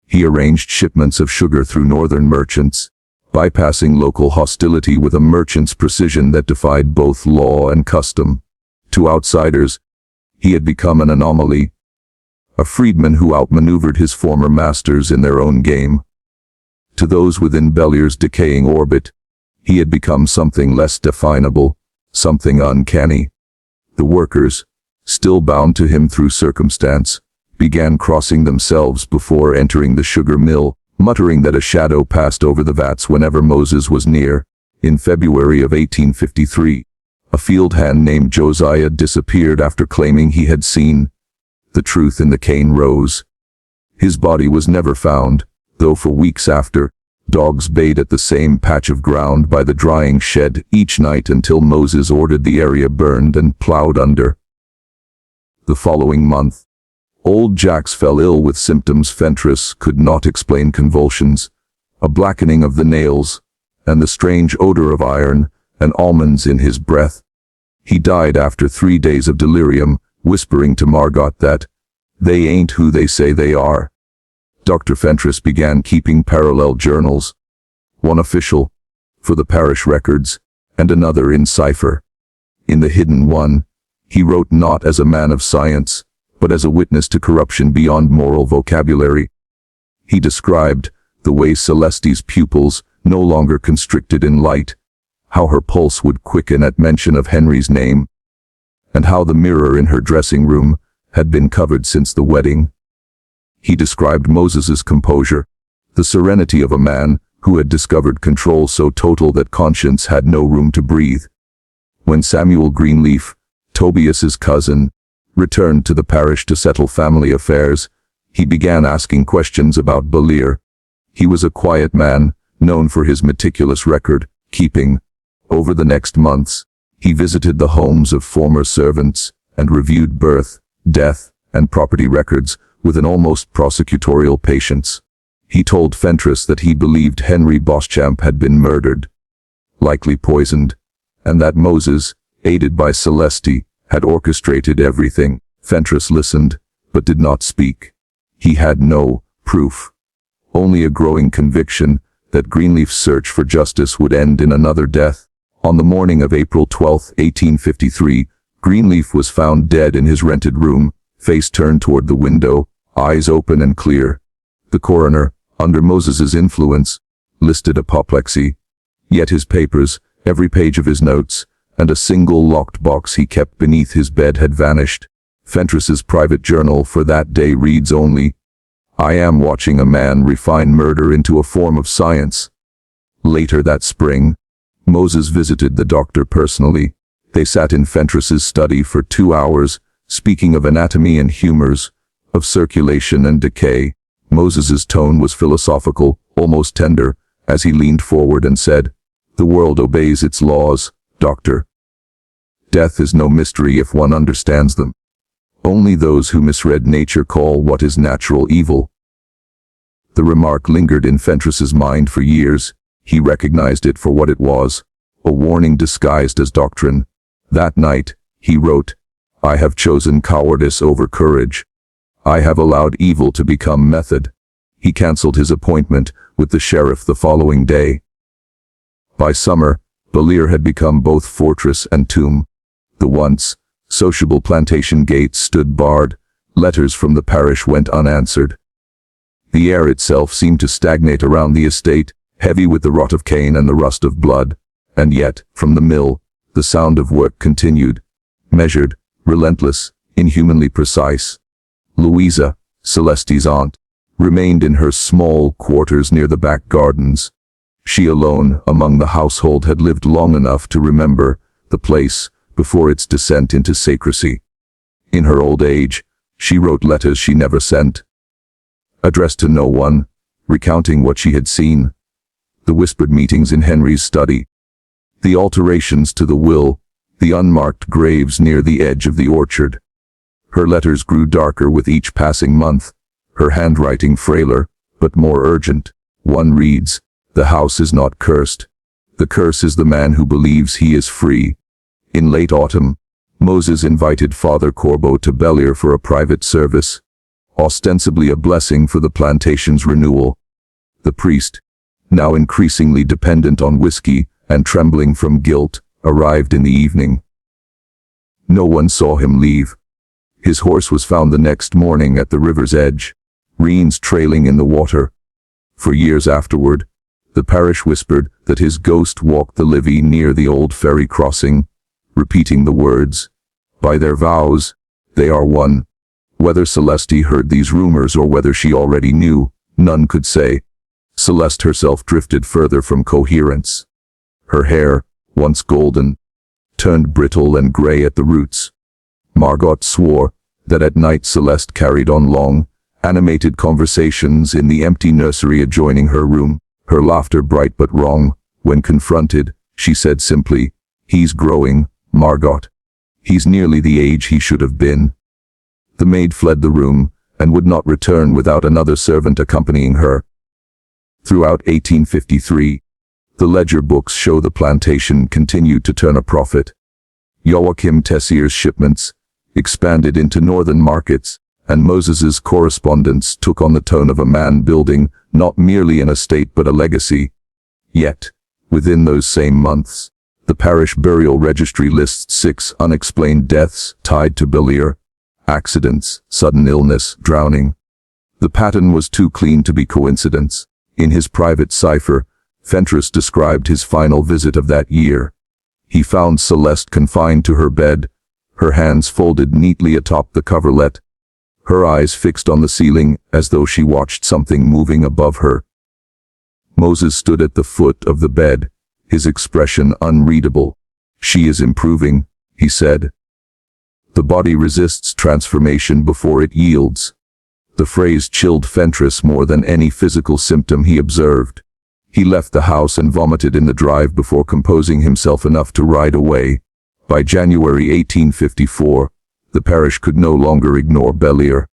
He arranged shipments of sugar through northern merchants, bypassing local hostility with a merchant's precision that defied both law and custom. To outsiders, he had become an anomaly, a freedman who outmaneuvered his former masters in their own game. To those within Bellere's decaying orbit, he had become something less definable, something uncanny. The workers, still bound to him through circumstance, began crossing themselves before entering the sugar mill, muttering that a shadow passed over the vats whenever Moses was near. In February of 1853, a field hand named Josiah disappeared after claiming he had seen the truth in the cane rose. His body was never found, though for weeks after, dogs bayed at the same patch of ground by the drying shed each night until Moses ordered the area burned and plowed under. The following month, old Jax fell ill with symptoms Fentress could not explain: convulsions, a blackening of the nails, and the strange odor of iron and almonds in his breath. He died after 3 days of delirium, whispering to Margot that, "They ain't who they say they are." Dr. Fentress began keeping parallel journals, one official, for the parish records, and another in cipher. In the hidden one, he wrote not as a man of science, but as a witness to corruption beyond moral vocabulary. He described the way Celeste's pupils no longer constricted in light, how her pulse would quicken at mention of Henri's name, and how the mirror in her dressing room had been covered since the wedding. He described Moses's composure, the serenity of a man who had discovered control so total that conscience had no room to breathe. When Samuel Greenleaf, Tobias's cousin, returned to the parish to settle family affairs, he began asking questions about Bellere. He was a quiet man, known for his meticulous record keeping. Over the next months, he visited the homes of former servants and reviewed birth, death, and property records with an almost prosecutorial patience. He told Fentress that he believed Henri Beauchamp had been murdered, likely poisoned, and that Moses, aided by Celeste, had orchestrated everything. Fentress listened, but did not speak. He had no proof, only a growing conviction that Greenleaf's search for justice would end in another death. On the morning of April 12, 1853, Greenleaf was found dead in his rented room, face turned toward the window, eyes open and clear. The coroner, under Moses's influence, listed apoplexy. Yet his papers, every page of his notes, and a single locked box he kept beneath his bed had vanished. Fentress's private journal for that day reads only, "I am watching a man refine murder into a form of science." Later that spring, Moses visited the doctor personally. They sat in Fentress's study for 2 hours, speaking of anatomy and humors, of circulation and decay. Moses's tone was philosophical, almost tender, as he leaned forward and said, "The world obeys its laws, doctor. Death is no mystery if one understands them. Only those who misread nature call what is natural evil." The remark lingered in Fentress's mind for years. He recognized it for what it was, a warning disguised as doctrine. That night, he wrote, "I have chosen cowardice over courage. I have allowed evil to become method." He canceled his appointment with the sheriff the following day. By summer, Bellere had become both fortress and tomb. The once sociable plantation gates stood barred, letters from the parish went unanswered. The air itself seemed to stagnate around the estate, heavy with the rot of cane and the rust of blood. And yet, from the mill, the sound of work continued, measured, relentless, inhumanly precise. Louisa, Celeste's aunt, remained in her small quarters near the back gardens. She alone, among the household, had lived long enough to remember the place before its descent into sacristy. In her old age, She wrote letters she never sent, addressed to no one, recounting what she had seen. The whispered meetings in Henri's study, the alterations to the will, the unmarked graves near the edge of the orchard. Her letters grew darker with each passing month, her handwriting frailer, but more urgent. One reads, "The house is not cursed. The curse is the man who believes he is free." In late autumn, Moses invited Father Corbeau to Bellere for a private service, ostensibly a blessing for the plantation's renewal. The priest, now increasingly dependent on whiskey and trembling from guilt, arrived in the evening. No one saw him leave. His horse was found the next morning at the river's edge, reins trailing in the water. For years afterward, the parish whispered that his ghost walked the levee near the old ferry crossing, repeating the words, "By their vows, they are one." Whether Celeste heard these rumors or whether she already knew, none could say. Celeste herself drifted further from coherence. Her hair, once golden, turned brittle and gray at the roots. Margot swore that at night Celeste carried on long, animated conversations in the empty nursery adjoining her room, her laughter bright but wrong. When confronted, she said simply, "He's growing, Margot. He's nearly the age he should have been." The maid fled the room, and would not return without another servant accompanying her. Throughout 1853, the ledger books show the plantation continued to turn a profit. Joachim Tessier's shipments expanded into northern markets, and Moses's correspondence took on the tone of a man building not merely an estate but a legacy. Yet, within those same months, the parish burial registry lists 6 unexplained deaths tied to Bellere: accidents, sudden illness, drowning. The pattern was too clean to be coincidence. In his private cipher, Fentress described his final visit of that year. He found Celeste confined to her bed, her hands folded neatly atop the coverlet, her eyes fixed on the ceiling as though she watched something moving above her. Moses stood at the foot of the bed, his expression unreadable. "She is improving," he said. "The body resists transformation before it yields." The phrase chilled Fentress more than any physical symptom he observed. He left the house and vomited in the drive before composing himself enough to ride away. By January 1854, the parish could no longer ignore Bellere.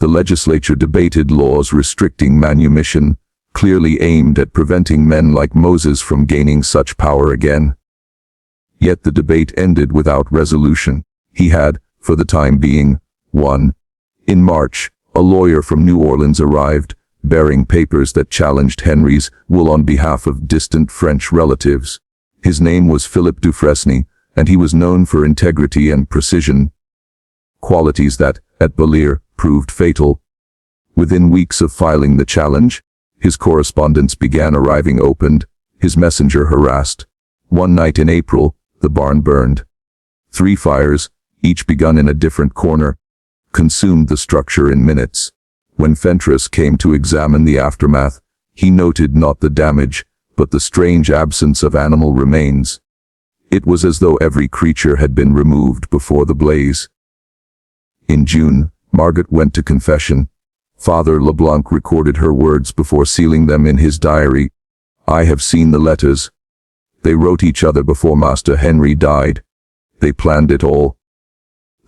The legislature debated laws restricting manumission, clearly aimed at preventing men like Moses from gaining such power again. Yet the debate ended without resolution. He had, for the time being, won. In March, a lawyer from New Orleans arrived, bearing papers that challenged Henri's will on behalf of distant French relatives. His name was Philip Dufresne, and he was known for integrity and precision, qualities that, at Bellere, proved fatal. Within weeks of filing the challenge, his correspondence began arriving opened, his messenger harassed. One night in April, the barn burned. 3 fires, each begun in a different corner, consumed the structure in minutes. When Fentress came to examine the aftermath, he noted not the damage, but the strange absence of animal remains. It was as though every creature had been removed before the blaze. In June, Margot went to confession. Father LeBlanc recorded her words before sealing them in his diary. "I have seen the letters. They wrote each other before Master Henri died. They planned it all."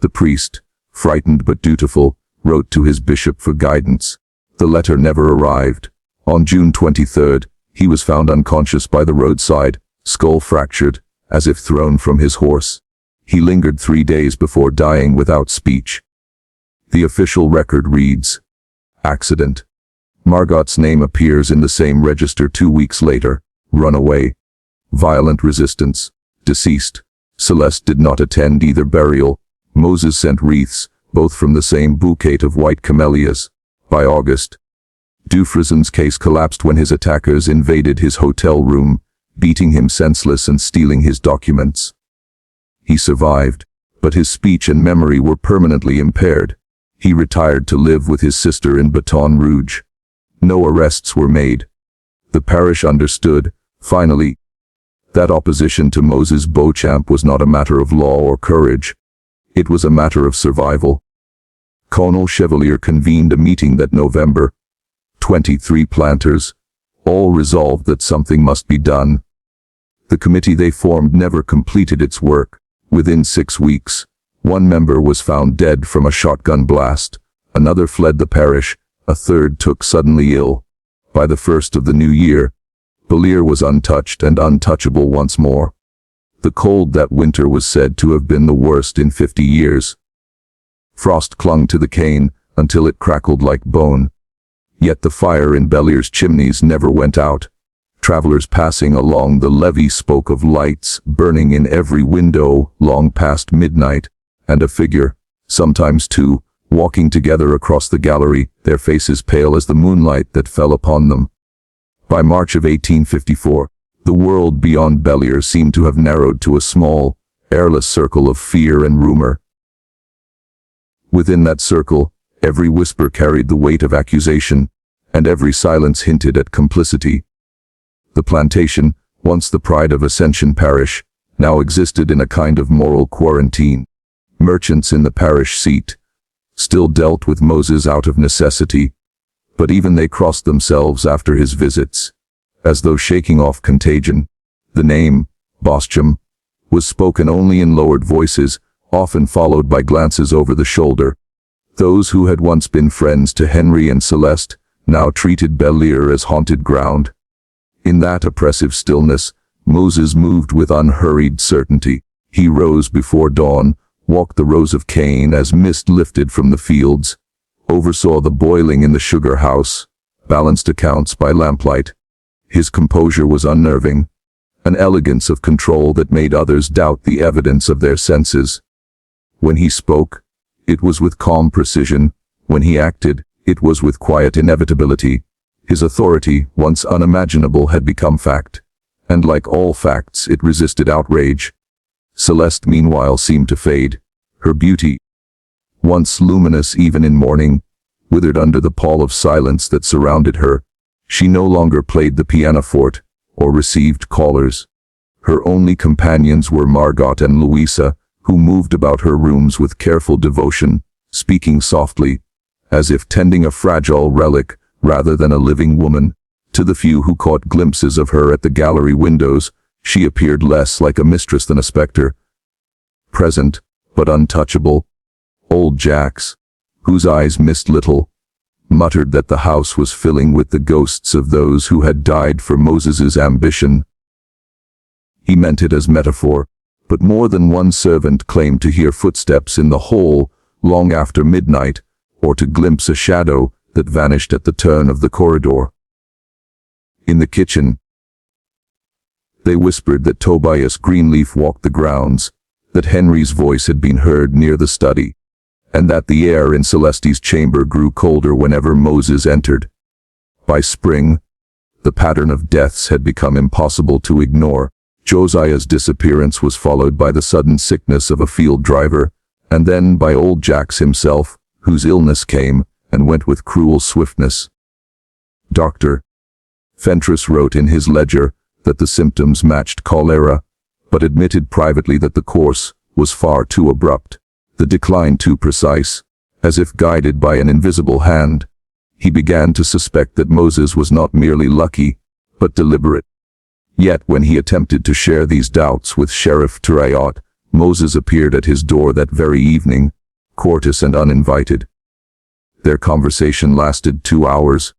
The priest, frightened but dutiful, wrote to his bishop for guidance. The letter never arrived. On June 23rd, he was found unconscious by the roadside, skull fractured, as if thrown from his horse. He lingered 3 days before dying without speech. The official record reads, "Accident." Margot's name appears in the same register 2 weeks later. Runaway. Violent resistance. Deceased. Celeste did not attend either burial. Moses sent wreaths, both from the same bouquet of white camellias. By August, Dufresne's case collapsed when his attackers invaded his hotel room, beating him senseless and stealing his documents. He survived, but his speech and memory were permanently impaired. He retired to live with his sister in Baton Rouge. No arrests were made. The parish understood, finally, that opposition to Moses Beauchamp was not a matter of law or courage. It was a matter of survival. Colonel Chevalier convened a meeting that November. 23 planters, all resolved that something must be done. The committee they formed never completed its work. Within 6 weeks, one member was found dead from a shotgun blast, another fled the parish, a third took suddenly ill. By the first of the new year, Bellere was untouched and untouchable once more. The cold that winter was said to have been the worst in 50 years. Frost clung to the cane until it crackled like bone. Yet the fire in Bellere's chimneys never went out. Travelers passing along the levee spoke of lights burning in every window long past midnight, and a figure, sometimes two, walking together across the gallery, their faces pale as the moonlight that fell upon them. By March of 1854, the world beyond Bellere seemed to have narrowed to a small, airless circle of fear and rumor. Within that circle, every whisper carried the weight of accusation, and every silence hinted at complicity. The plantation, once the pride of Ascension Parish, now existed in a kind of moral quarantine. Merchants in the parish seat still dealt with Moses out of necessity, but even they crossed themselves after his visits, as though shaking off contagion. The name, Beauchamp, was spoken only in lowered voices, often followed by glances over the shoulder. Those who had once been friends to Henri and Celeste now treated Bellere as haunted ground. In that oppressive stillness, Moses moved with unhurried certainty. He rose before dawn, walked the rows of cane as mist lifted from the fields, oversaw the boiling in the sugar house, balanced accounts by lamplight. His composure was unnerving, an elegance of control that made others doubt the evidence of their senses. When he spoke, it was with calm precision. When he acted, it was with quiet inevitability. His authority, once unimaginable, had become fact, and like all facts, it resisted outrage. Celeste, meanwhile, seemed to fade. Her beauty, once luminous even in morning, withered under the pall of silence that surrounded her. She no longer played the pianoforte or received callers. Her only companions were Margot and Louisa, who moved about her rooms with careful devotion, speaking softly, as if tending a fragile relic rather than a living woman. To the few who caught glimpses of her at the gallery windows, she appeared less like a mistress than a specter. Present, but untouchable. Old Jacks, whose eyes missed little, muttered that the house was filling with the ghosts of those who had died for Moses's ambition. He meant it as metaphor, but more than one servant claimed to hear footsteps in the hall long after midnight, or to glimpse a shadow that vanished at the turn of the corridor. In the kitchen, they whispered that Tobias Greenleaf walked the grounds, that Henri's voice had been heard near the study, and that the air in Celeste's chamber grew colder whenever Moses entered. By spring, the pattern of deaths had become impossible to ignore. Josiah's disappearance was followed by the sudden sickness of a field driver, and then by old Jacks himself, whose illness came and went with cruel swiftness. Dr. Fentress wrote in his ledger that the symptoms matched cholera, but admitted privately that the course was far too abrupt, the decline too precise, as if guided by an invisible hand. He began to suspect that Moses was not merely lucky, but deliberate. Yet when he attempted to share these doubts with Sheriff Turayot, Moses appeared at his door that very evening, courteous and uninvited. Their conversation lasted 2 hours.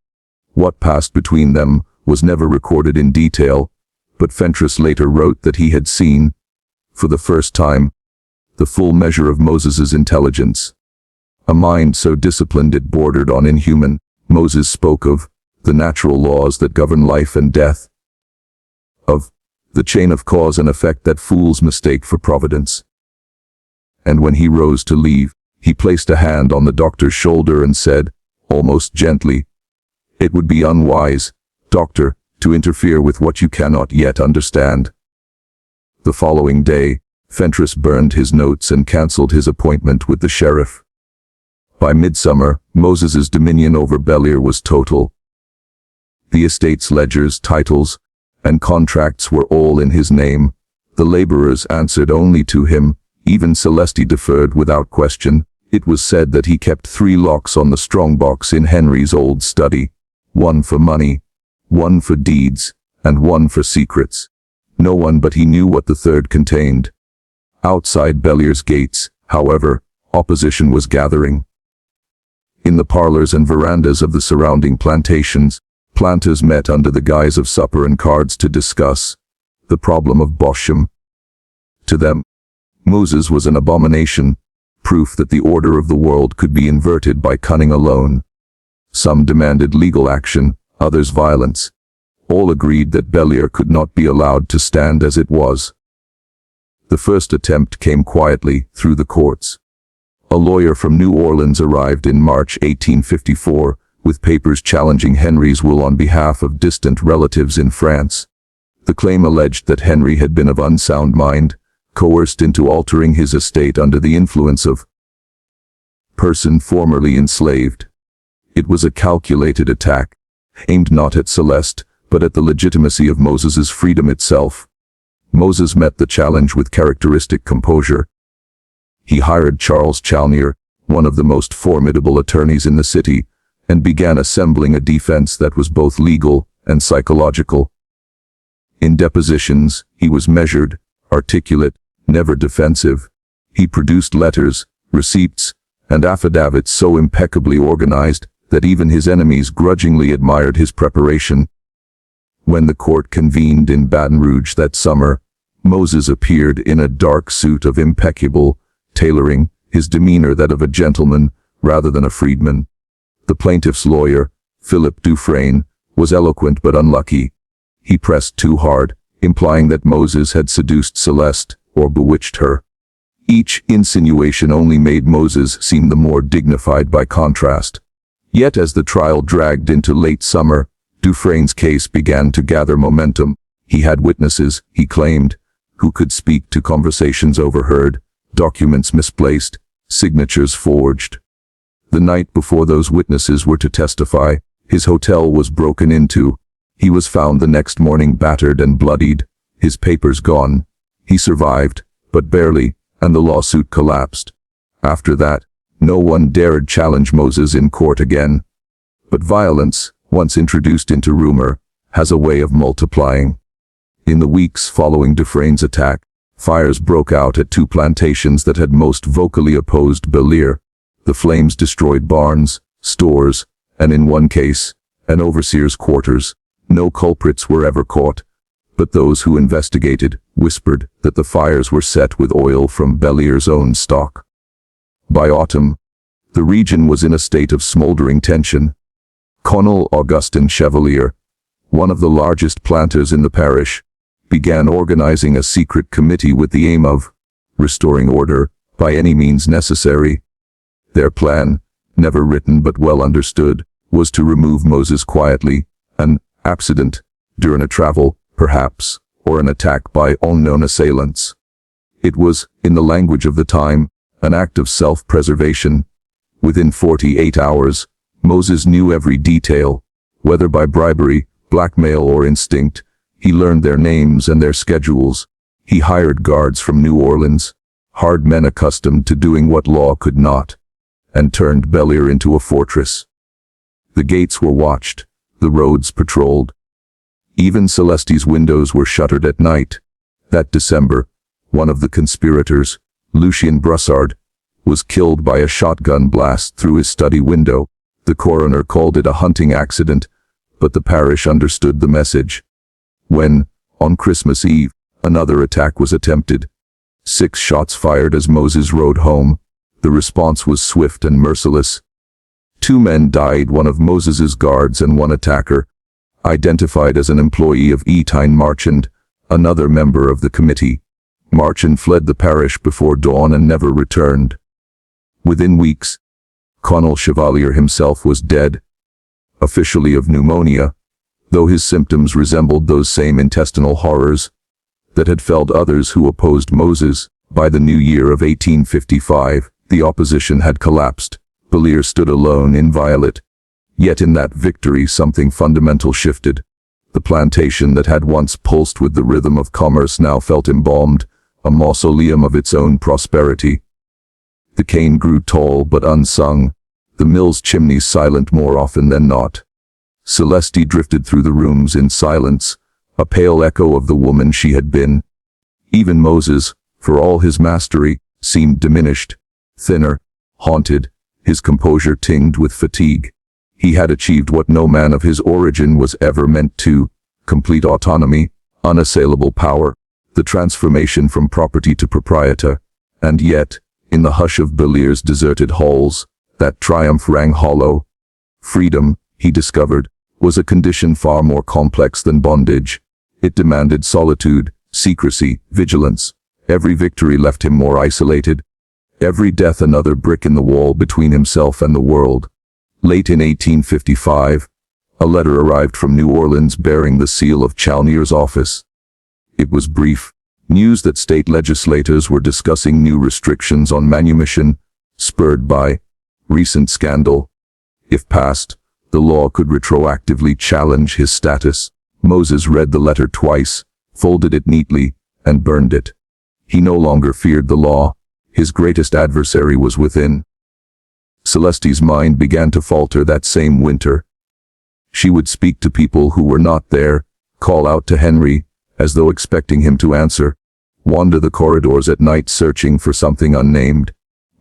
What passed between them was never recorded in detail, but Fentress later wrote that he had seen, for the first time, the full measure of Moses's intelligence. A mind so disciplined it bordered on inhuman. Moses spoke of the natural laws that govern life and death, of the chain of cause and effect that fools mistake for providence. And when he rose to leave, he placed a hand on the doctor's shoulder and said, almost gently, "It would be unwise, doctor, to interfere with what you cannot yet understand." The following day, Fentress burned his notes and cancelled his appointment with the sheriff. By midsummer, Moses's dominion over Bellere was total. The estate's ledgers, titles, and contracts were all in his name. The laborers answered only to him. Even Celeste deferred without question. It was said that he kept 3 locks on the strongbox in Henri's old study, 1 for money, 1 for deeds, and 1 for secrets. No one but he knew what the third contained. Outside Bellere's gates, however, opposition was gathering. In the parlors and verandas of the surrounding plantations, planters met under the guise of supper and cards to discuss the problem of Beauchamp. To them, Moses was an abomination, proof that the order of the world could be inverted by cunning alone. Some demanded legal action, others violence. All agreed that Bellere could not be allowed to stand as it was. The first attempt came quietly, through the courts. A lawyer from New Orleans arrived in March 1854, with papers challenging Henri's will on behalf of distant relatives in France. The claim alleged that Henri had been of unsound mind, coerced into altering his estate under the influence of person formerly enslaved. It was a calculated attack, aimed not at Celeste, but at the legitimacy of Moses's freedom itself. Moses met the challenge with characteristic composure. He hired Charles Chalnier, one of the most formidable attorneys in the city, and began assembling a defense that was both legal and psychological. In depositions, he was measured, articulate, never defensive. He produced letters, receipts, and affidavits so impeccably organized that even his enemies grudgingly admired his preparation. When the court convened in Baton Rouge that summer, Moses appeared in a dark suit of impeccable tailoring, his demeanor that of a gentleman rather than a freedman. The plaintiff's lawyer, Philip Dufresne, was eloquent but unlucky. He pressed too hard, implying that Moses had seduced Celeste or bewitched her. Each insinuation only made Moses seem the more dignified by contrast. Yet as the trial dragged into late summer, Dufresne's case began to gather momentum. He had witnesses, he claimed, who could speak to conversations overheard, documents misplaced, signatures forged. The night before those witnesses were to testify, his hotel was broken into. He was found the next morning battered and bloodied, his papers gone. He survived, but barely, and the lawsuit collapsed. After that, no one dared challenge Moses in court again. But violence, once introduced into rumor, has a way of multiplying. In the weeks following Dufresne's attack, fires broke out at 2 plantations that had most vocally opposed Bellere. The flames destroyed barns, stores, and in one case, an overseer's quarters. No culprits were ever caught, but those who investigated whispered that the fires were set with oil from Bellere's own stock. By autumn, the region was in a state of smoldering tension. Colonel Augustin Chevalier, one of the largest planters in the parish, began organizing a secret committee with the aim of restoring order by any means necessary. Their plan, never written but well understood, was to remove Moses quietly, an accident, during a travel, perhaps, or an attack by unknown assailants. It was, in the language of the time, an act of self-preservation. Within 48 hours, Moses knew every detail, whether by bribery, blackmail or instinct. He learned their names and their schedules. He hired guards from New Orleans, hard men accustomed to doing what law could not, and turned Bellere into a fortress. The gates were watched, the roads patrolled. Even Celeste's windows were shuttered at night. That December, one of the conspirators, Lucien Broussard, was killed by a shotgun blast through his study window. The coroner called it a hunting accident, but the parish understood the message. When, on Christmas Eve, another attack was attempted, 6 shots fired as Moses rode home. The response was swift and merciless. 2 men died, one of Moses's guards and one attacker, identified as an employee of Etienne Marchand, another member of the committee. Marchand fled the parish before dawn and never returned. Within weeks, Colonel Chevalier himself was dead, officially of pneumonia, though his symptoms resembled those same intestinal horrors that had felled others who opposed Moses. By the new year of 1855, the opposition had collapsed. Bellere stood alone, inviolate. Yet in that victory something fundamental shifted. The plantation that had once pulsed with the rhythm of commerce now felt embalmed, a mausoleum of its own prosperity. The cane grew tall but unsung, the mill's chimneys silent more often than not. Celeste drifted through the rooms in silence, a pale echo of the woman she had been. Even Moses, for all his mastery, seemed diminished, thinner, haunted, his composure tinged with fatigue. He had achieved what no man of his origin was ever meant to: complete autonomy, unassailable power, the transformation from property to proprietor. And yet, in the hush of Bellere's deserted halls, that triumph rang hollow. Freedom, he discovered, was a condition far more complex than bondage. It demanded solitude, secrecy, vigilance. Every victory left him more isolated. Every death another brick in the wall between himself and the world. Late in 1855, a letter arrived from New Orleans bearing the seal of Chalmier's office. It was brief: news that state legislators were discussing new restrictions on manumission, spurred by recent scandal. If passed, the law could retroactively challenge his status. Moses read the letter twice, folded it neatly, and burned it. He no longer feared the law. His greatest adversary was within. Celeste's mind began to falter that same winter. She would speak to people who were not there, call out to Henri, as though expecting him to answer, wander the corridors at night searching for something unnamed.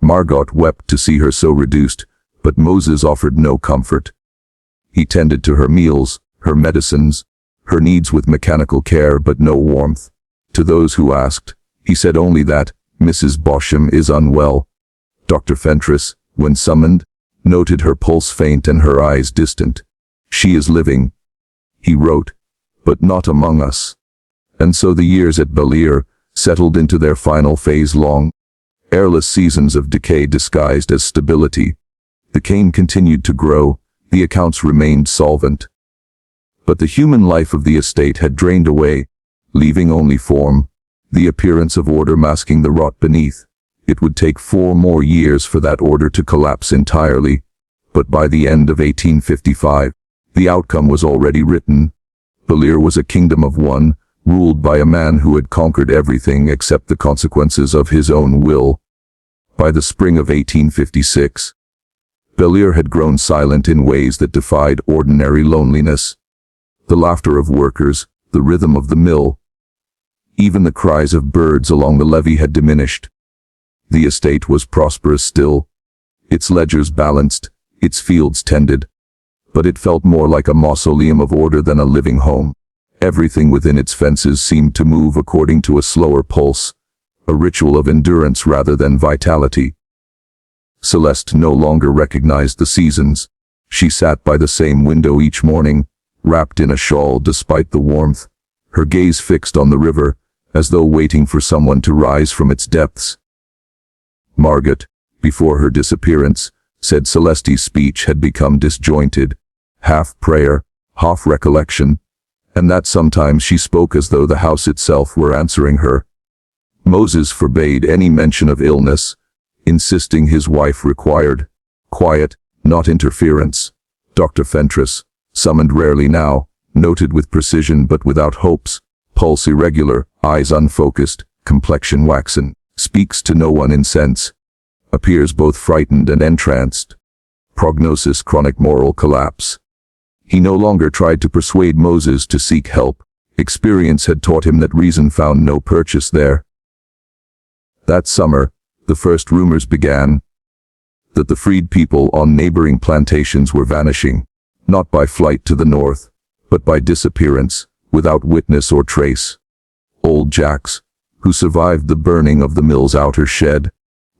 Margot wept to see her so reduced, but Moses offered no comfort. He tended to her meals, her medicines, her needs with mechanical care but no warmth. To those who asked, he said only that Mrs. Beauchamp is unwell. Dr. Fentress, when summoned, noted her pulse faint and her eyes distant. She is living, he wrote, but not among us. And so the years at Bellere settled into their final phase: long, airless seasons of decay disguised as stability. The cane continued to grow, the accounts remained solvent. But the human life of the estate had drained away, leaving only form, the appearance of order masking the rot beneath. It would take 4 more years for that order to collapse entirely, but by the end of 1855, the outcome was already written. Bellere was a kingdom of one, ruled by a man who had conquered everything except the consequences of his own will. By the spring of 1856, Bellere had grown silent in ways that defied ordinary loneliness. The laughter of workers, the rhythm of the mill, even the cries of birds along the levee had diminished. The estate was prosperous still, its ledgers balanced, its fields tended, but it felt more like a mausoleum of order than a living home. Everything within its fences seemed to move according to a slower pulse, a ritual of endurance rather than vitality. Celeste no longer recognized the seasons. She sat by the same window each morning, wrapped in a shawl despite the warmth, her gaze fixed on the river, as though waiting for someone to rise from its depths. Margot, before her disappearance, said Celeste's speech had become disjointed, half prayer, half recollection, and that sometimes she spoke as though the house itself were answering her. Moses forbade any mention of illness, insisting his wife required quiet, not interference. Dr. Fentress, summoned rarely now, noted with precision but without hopes, pulse irregular, eyes unfocused, complexion waxen, speaks to no one in sense, appears both frightened and entranced. Prognosis: chronic moral collapse. He no longer tried to persuade Moses to seek help. Experience had taught him that reason found no purchase there. That summer, the first rumors began that the freed people on neighboring plantations were vanishing, not by flight to the north, but by disappearance, without witness or trace. Old Jacks, who survived the burning of the mill's outer shed,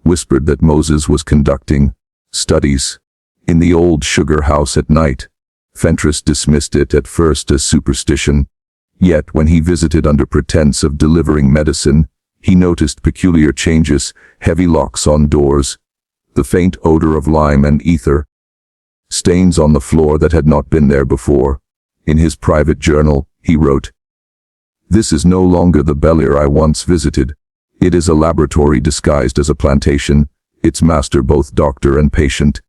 whispered that Moses was conducting studies in the old sugar house at night. Fentress dismissed it at first as superstition, yet when he visited under pretense of delivering medicine, he noticed peculiar changes: heavy locks on doors, the faint odor of lime and ether, stains on the floor that had not been there before. In his private journal, he wrote, "This is no longer the Bellere I once visited. It is a laboratory disguised as a plantation, its master both doctor and patient.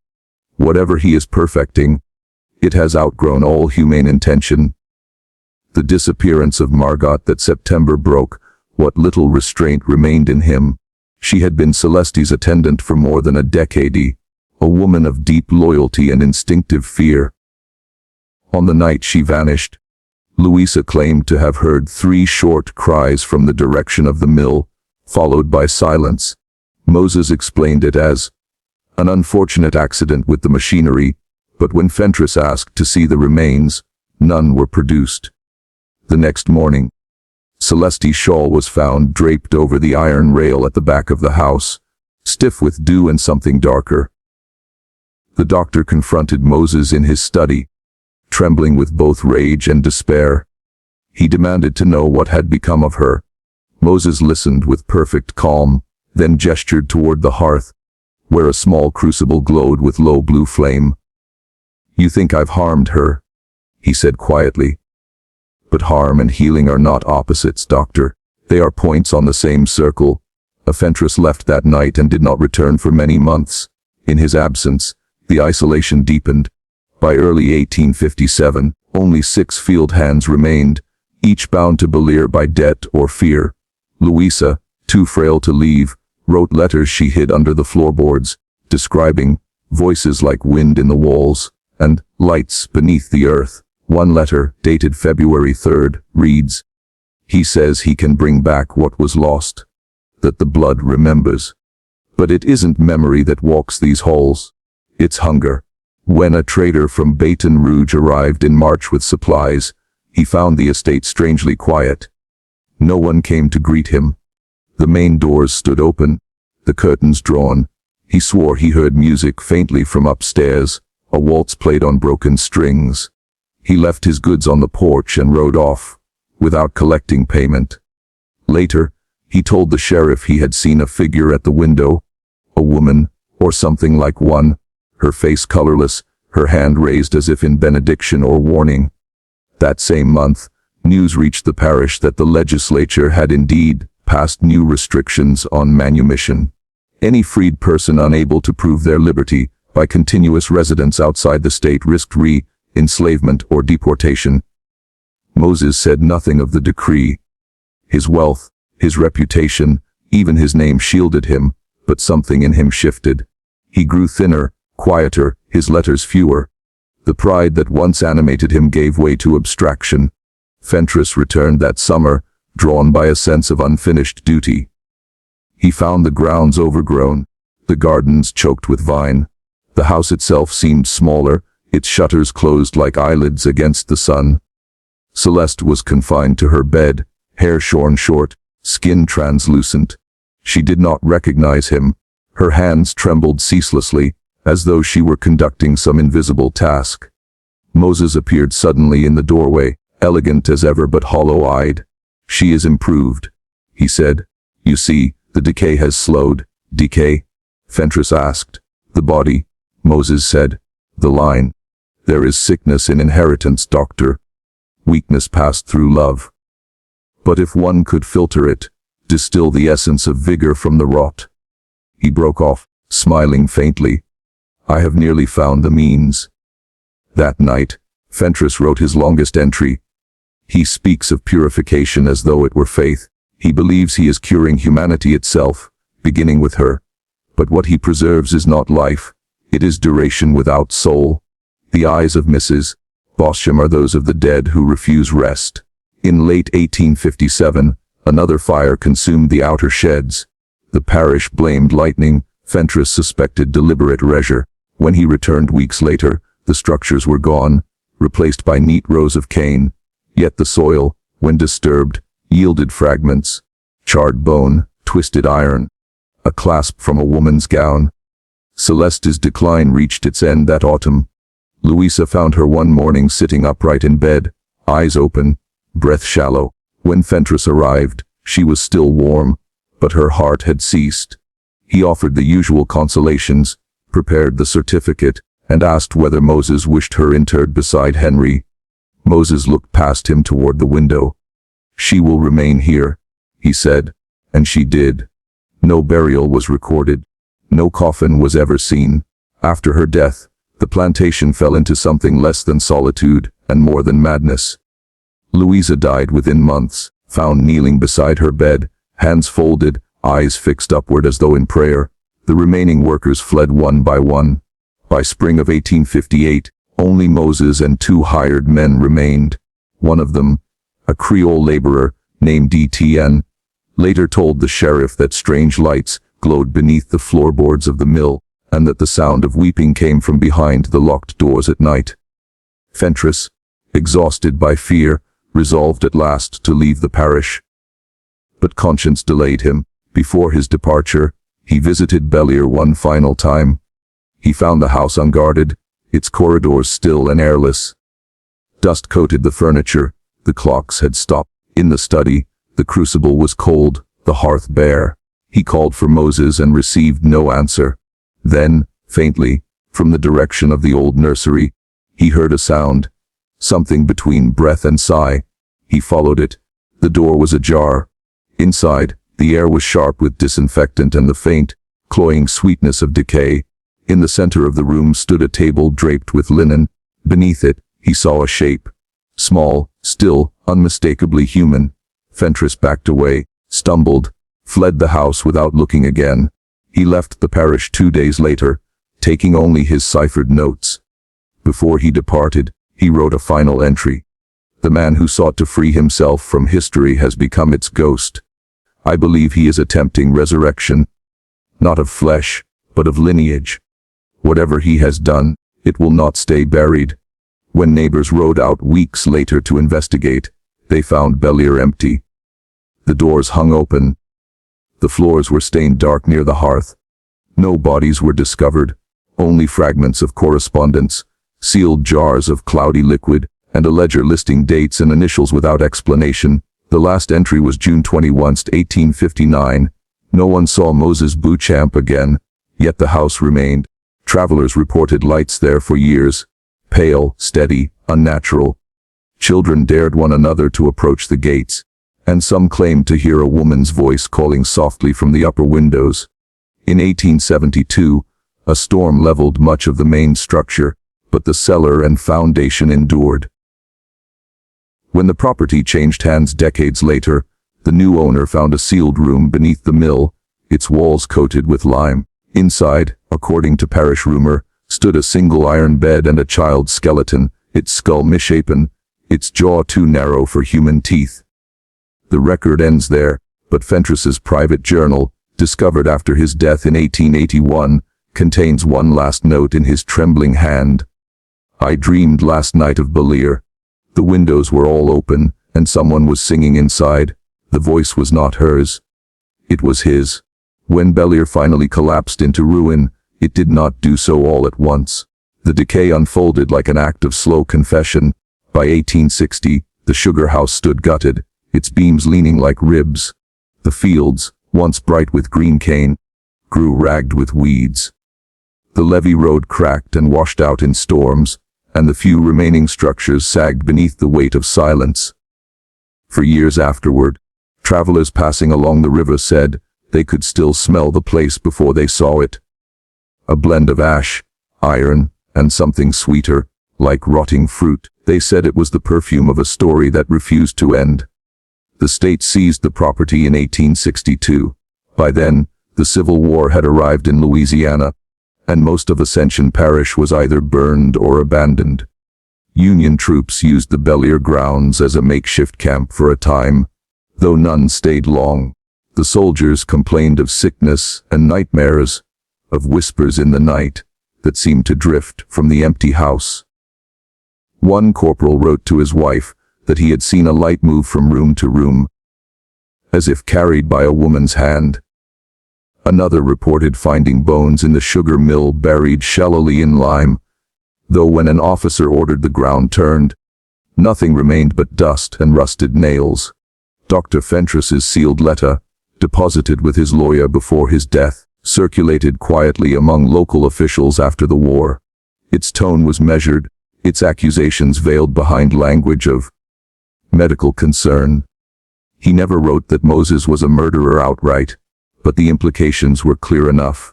Whatever he is perfecting, it has outgrown all humane intention." The disappearance of Margot that September broke what little restraint remained in him. She had been Celeste's attendant for more than a decade, a woman of deep loyalty and instinctive fear. On the night she vanished, Louisa claimed to have heard 3 short cries from the direction of the mill, followed by silence. Moses explained it as an unfortunate accident with the machinery, but when Fentress asked to see the remains, none were produced. The next morning, Celeste's shawl was found draped over the iron rail at the back of the house, stiff with dew and something darker. The doctor confronted Moses in his study, trembling with both rage and despair. He demanded to know what had become of her. Moses listened with perfect calm, then gestured toward the hearth, where a small crucible glowed with low blue flame. "You think I've harmed her," he said quietly. "But harm and healing are not opposites, doctor. They are points on the same circle." Fentress left that night and did not return for many months. In his absence, the isolation deepened. By early 1857, only 6 field hands remained, each bound to Bellere by debt or fear. Louisa, too frail to leave, wrote letters she hid under the floorboards, describing voices like wind in the walls and lights beneath the earth. One letter, dated February 3rd, reads, "He says he can bring back what was lost, that the blood remembers. But it isn't memory that walks these halls. It's hunger." When a trader from Baton Rouge arrived in March with supplies, he found the estate strangely quiet. No one came to greet him. The main doors stood open, the curtains drawn. He swore he heard music faintly from upstairs, a waltz played on broken strings. He left his goods on the porch and rode off, without collecting payment. Later, he told the sheriff he had seen a figure at the window, a woman, or something like one, her face colorless, her hand raised as if in benediction or warning. That same month, news reached the parish that the legislature had indeed passed new restrictions on manumission. Any freed person unable to prove their liberty by continuous residence outside the state risked enslavement or deportation. Moses said nothing of the decree. His wealth, his reputation, even his name shielded him, but something in him shifted. He grew thinner, quieter, his letters fewer. The pride that once animated him gave way to abstraction. Fentress returned that summer, drawn by a sense of unfinished duty. He found the grounds overgrown, the gardens choked with vine. The house itself seemed smaller, its shutters closed like eyelids against the sun. Celeste was confined to her bed, hair shorn short, skin translucent. She did not recognize him. Her hands trembled ceaselessly, as though she were conducting some invisible task. Moses appeared suddenly in the doorway, elegant as ever but hollow-eyed. "She is improved," he said. "You see, the decay has slowed." "Decay?" Fentress asked. "The body," Moses said. "The line. There is sickness in inheritance, doctor. Weakness passed through love. But if one could filter it, distill the essence of vigor from the rot." He broke off, smiling faintly. "I have nearly found the means." That night, Fentress wrote his longest entry. He speaks of purification as though it were faith. He believes he is curing humanity itself, beginning with her. But what he preserves is not life, it is duration without soul. The eyes of Mrs. Beauchamp are those of the dead who refuse rest. In late 1857, another fire consumed the outer sheds. The parish blamed lightning. Fentress suspected deliberate erasure. When he returned weeks later, the structures were gone, replaced by neat rows of cane. Yet the soil, when disturbed, yielded fragments: charred bone, twisted iron, a clasp from a woman's gown. Celeste's decline reached its end that autumn. Louisa found her one morning sitting upright in bed, eyes open, breath shallow. When Fentress arrived, she was still warm, but her heart had ceased. He offered the usual consolations, prepared the certificate, and asked whether Moses wished her interred beside Henri. Moses looked past him toward the window. "She will remain here," he said, and she did. No burial was recorded. No coffin was ever seen. After her death, the plantation fell into something less than solitude and more than madness. Louisa died within months, found kneeling beside her bed, hands folded, eyes fixed upward as though in prayer. The remaining workers fled one by one. By spring of 1858, only Moses and 2 hired men remained. One of them, a Creole laborer named D.T.N., later told the sheriff that strange lights glowed beneath the floorboards of the mill, and that the sound of weeping came from behind the locked doors at night. Fentress, exhausted by fear, resolved at last to leave the parish. But conscience delayed him. Before his departure, he visited Bellere one final time. He found the house unguarded, its corridors still and airless. Dust coated the furniture, the clocks had stopped. In the study, the crucible was cold, the hearth bare. He called for Moses and received no answer. Then, faintly, from the direction of the old nursery, he heard a sound, something between breath and sigh. He followed it. The door was ajar. Inside, the air was sharp with disinfectant and the faint, cloying sweetness of decay. In the center of the room stood a table draped with linen. Beneath it, he saw a shape. Small, still, unmistakably human. Fentress backed away, stumbled, fled the house without looking again. He left the parish 2 days later, taking only his ciphered notes. Before he departed, he wrote a final entry. The man who sought to free himself from history has become its ghost. I believe he is attempting resurrection, not of flesh, but of lineage. Whatever he has done, it will not stay buried. When neighbors rode out weeks later to investigate, they found Bellere empty. The doors hung open. The floors were stained dark near the hearth. No bodies were discovered, only fragments of correspondence, sealed jars of cloudy liquid, and a ledger listing dates and initials without explanation. The last entry was June 21, 1859. No one saw Moses Beauchamp again, yet the house remained. Travelers reported lights there for years, pale, steady, unnatural. Children dared one another to approach the gates, and some claimed to hear a woman's voice calling softly from the upper windows. In 1872, a storm leveled much of the main structure, but the cellar and foundation endured. When the property changed hands decades later, the new owner found a sealed room beneath the mill, its walls coated with lime. Inside, according to parish rumor, stood a single iron bed and a child's skeleton, its skull misshapen, its jaw too narrow for human teeth. The record ends there, but Fentress's private journal, discovered after his death in 1881, contains one last note in his trembling hand. I dreamed last night of Bellere. The windows were all open, and someone was singing inside. The voice was not hers. It was his. When Bellere finally collapsed into ruin, it did not do so all at once. The decay unfolded like an act of slow confession. By 1860, the sugar house stood gutted, its beams leaning like ribs. The fields, once bright with green cane, grew ragged with weeds. The levee road cracked and washed out in storms, and the few remaining structures sagged beneath the weight of silence. For years afterward, travelers passing along the river said they could still smell the place before they saw it. A blend of ash, iron, and something sweeter, like rotting fruit. They said it was the perfume of a story that refused to end. The state seized the property in 1862. By then, the Civil War had arrived in Louisiana, and most of Ascension Parish was either burned or abandoned. Union troops used the Bellere grounds as a makeshift camp for a time, though none stayed long. The soldiers complained of sickness and nightmares, of whispers in the night that seemed to drift from the empty house. One corporal wrote to his wife that he had seen a light move from room to room, as if carried by a woman's hand. Another reported finding bones in the sugar mill buried shallowly in lime, though when an officer ordered the ground turned, nothing remained but dust and rusted nails. Dr. Fentress's sealed letter, deposited with his lawyer before his death, circulated quietly among local officials after the war. Its tone was measured, its accusations veiled behind language of medical concern. He never wrote that Moses was a murderer outright, but the implications were clear enough.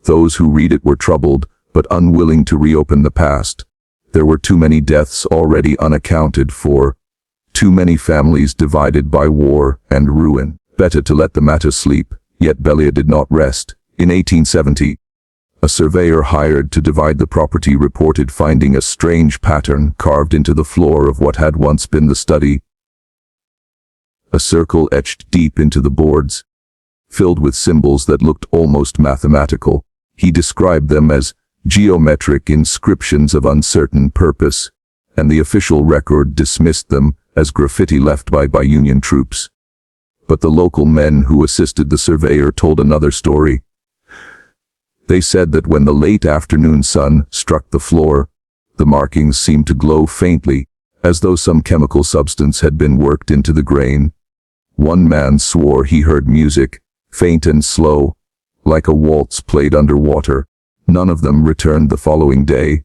Those who read it were troubled, but unwilling to reopen the past. There were too many deaths already unaccounted for, too many families divided by war and ruin. Better to let the matter sleep, Yet Bellere did not rest. In 1870, a surveyor hired to divide the property reported finding a strange pattern carved into the floor of what had once been the study. A circle etched deep into the boards, filled with symbols that looked almost mathematical. He described them as geometric inscriptions of uncertain purpose, and the official record dismissed them as graffiti left by Union troops. But the local men who assisted the surveyor told another story. They said that when the late afternoon sun struck the floor, the markings seemed to glow faintly, as though some chemical substance had been worked into the grain. One man swore he heard music, faint and slow, like a waltz played underwater. None of them returned the following day.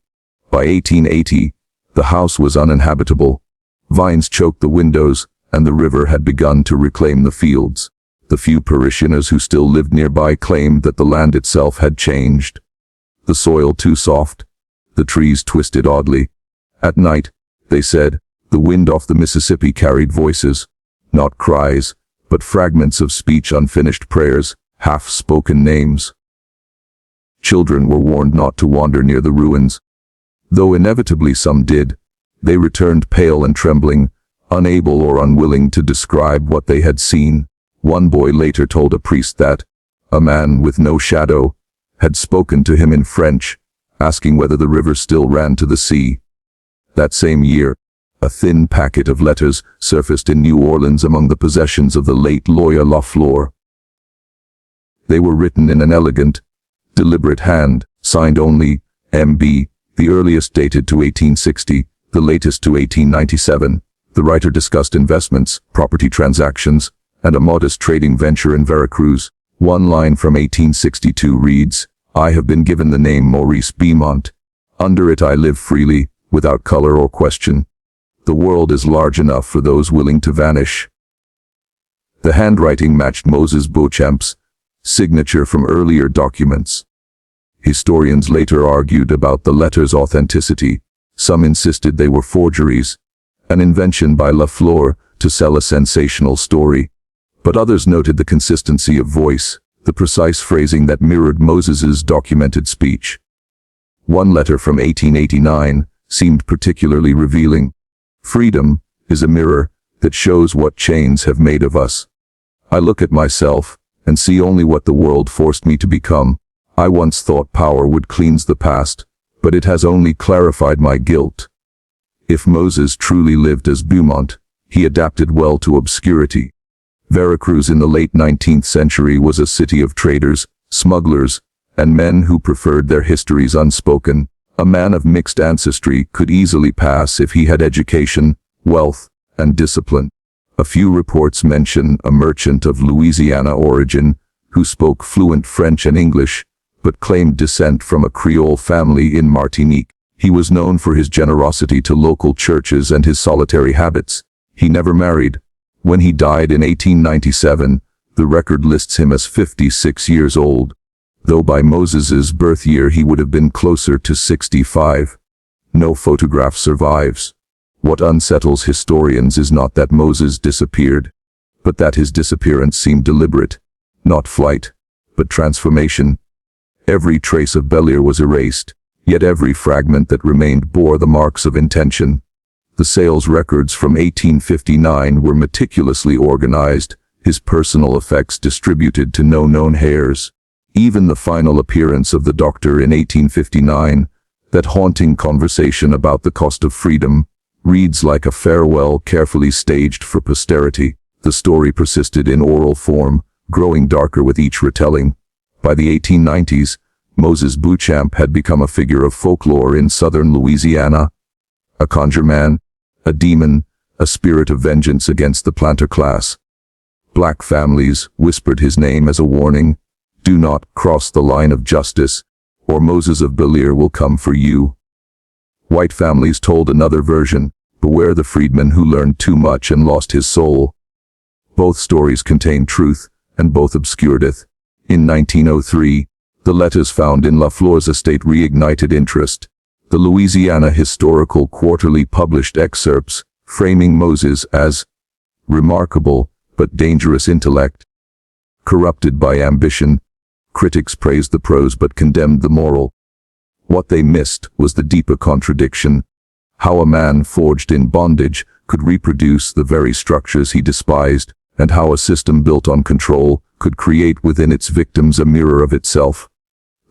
By 1880, the house was uninhabitable. Vines choked the windows, and the river had begun to reclaim the fields. The few parishioners who still lived nearby claimed that the land itself had changed. The soil too soft, the trees twisted oddly. At night, they said, the wind off the Mississippi carried voices, not cries, but fragments of speech, unfinished prayers, half-spoken names. Children were warned not to wander near the ruins. Though inevitably some did, they returned pale and trembling, unable or unwilling to describe what they had seen. One boy later told a priest that a man with no shadow had spoken to him in French, asking whether the river still ran to the sea. That same year, a thin packet of letters surfaced in New Orleans among the possessions of the late lawyer Lafleur. They were written in an elegant, deliberate hand, signed only M.B., the earliest dated to 1860, the latest to 1897. The writer discussed investments, property transactions, and a modest trading venture in Veracruz. One line from 1862 reads, "I have been given the name Maurice Beauchamp. Under it I live freely, without color or question. The world is large enough for those willing to vanish." The handwriting matched Moses Beauchamp's signature from earlier documents. Historians later argued about the letters' authenticity. Some insisted they were forgeries, an invention by Lafleur to sell a sensational story. But others noted the consistency of voice, the precise phrasing that mirrored Moses's documented speech. One letter from 1889 seemed particularly revealing. "Freedom is a mirror that shows what chains have made of us. I look at myself and see only what the world forced me to become. I once thought power would cleanse the past, but it has only clarified my guilt." If Moses truly lived as Beauchamp, he adapted well to obscurity. Veracruz in the late 19th century was a city of traders, smugglers, and men who preferred their histories unspoken. A man of mixed ancestry could easily pass if he had education, wealth, and discipline. A few reports mention a merchant of Louisiana origin who spoke fluent French and English, but claimed descent from a Creole family in Martinique. He was known for his generosity to local churches and his solitary habits. He never married. When he died in 1897, the record lists him as 56 years old, though by Moses's birth year he would have been closer to 65. No photograph survives. What unsettles historians is not that Moses disappeared, but that his disappearance seemed deliberate, not flight, but transformation. Every trace of Bellere was erased, yet every fragment that remained bore the marks of intention. The sales records from 1859 were meticulously organized, his personal effects distributed to no known heirs. Even the final appearance of the doctor in 1859, that haunting conversation about the cost of freedom, reads like a farewell carefully staged for posterity. The story persisted in oral form, growing darker with each retelling. By the 1890s, Moses Beauchamp had become a figure of folklore in southern Louisiana. A conjureman, a demon, a spirit of vengeance against the planter class. Black families whispered his name as a warning, "Do not cross the line of justice, or Moses of Bellere will come for you." White families told another version, "Beware the freedman who learned too much and lost his soul." Both stories contain truth, and both obscuredeth. In 1903, the letters found in Lafleur's estate reignited interest. The Louisiana Historical Quarterly published excerpts, framing Moses as remarkable but dangerous intellect. corrupted by ambition. Critics praised the prose but condemned the moral. What they missed was the deeper contradiction. How a man forged in bondage could reproduce the very structures he despised, and how a system built on control could create within its victims a mirror of itself.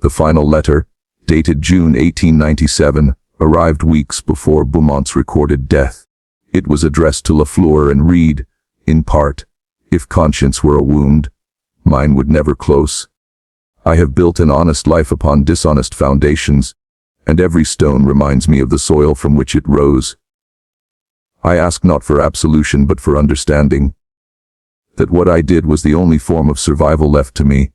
The final letter, dated June 1897, arrived weeks before Beauchamp's recorded death. It was addressed to Lafleur and read, in part, "If conscience were a wound, mine would never close. I have built an honest life upon dishonest foundations, and every stone reminds me of the soil from which it rose. I ask not for absolution but for understanding, that what I did was the only form of survival left to me.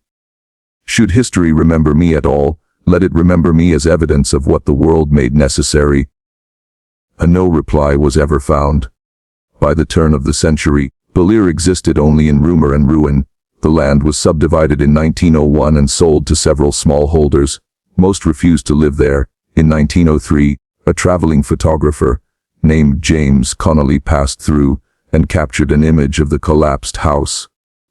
Should history remember me at all, let it remember me as evidence of what the world made necessary." No reply was ever found. By the turn of the century, Bellere existed only in rumor and ruin. The land was subdivided in 1901 and sold to several smallholders. Most refused to live there. In 1903, a traveling photographer named James Connolly passed through and captured an image of the collapsed house.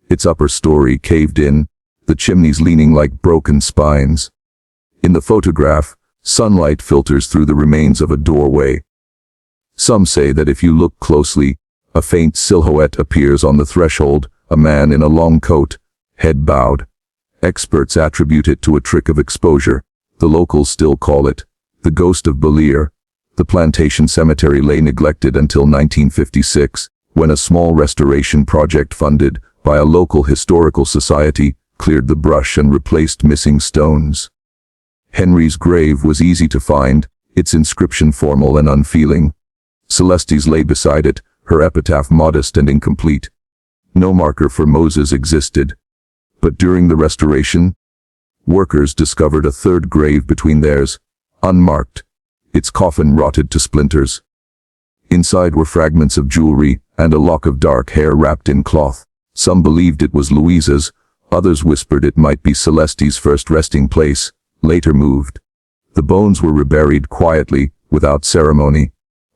Its upper story caved in, the chimneys leaning like broken spines. In the photograph, sunlight filters through the remains of a doorway. Some say that if you look closely, a faint silhouette appears on the threshold, a man in a long coat, head bowed. Experts attribute it to a trick of exposure. The locals still call it the ghost of Bellere. The plantation cemetery lay neglected until 1956, when a small restoration project funded by a local historical society cleared the brush and replaced missing stones. Henri's grave was easy to find, its inscription formal and unfeeling. Celeste's lay beside it, her epitaph modest and incomplete. No marker for Moses existed. But during the restoration, workers discovered a third grave between theirs, unmarked, its coffin rotted to splinters. Inside were fragments of jewelry and a lock of dark hair wrapped in cloth. Some believed it was Louisa's, others whispered it might be Celeste's first resting place, later moved. The bones were reburied quietly, without ceremony.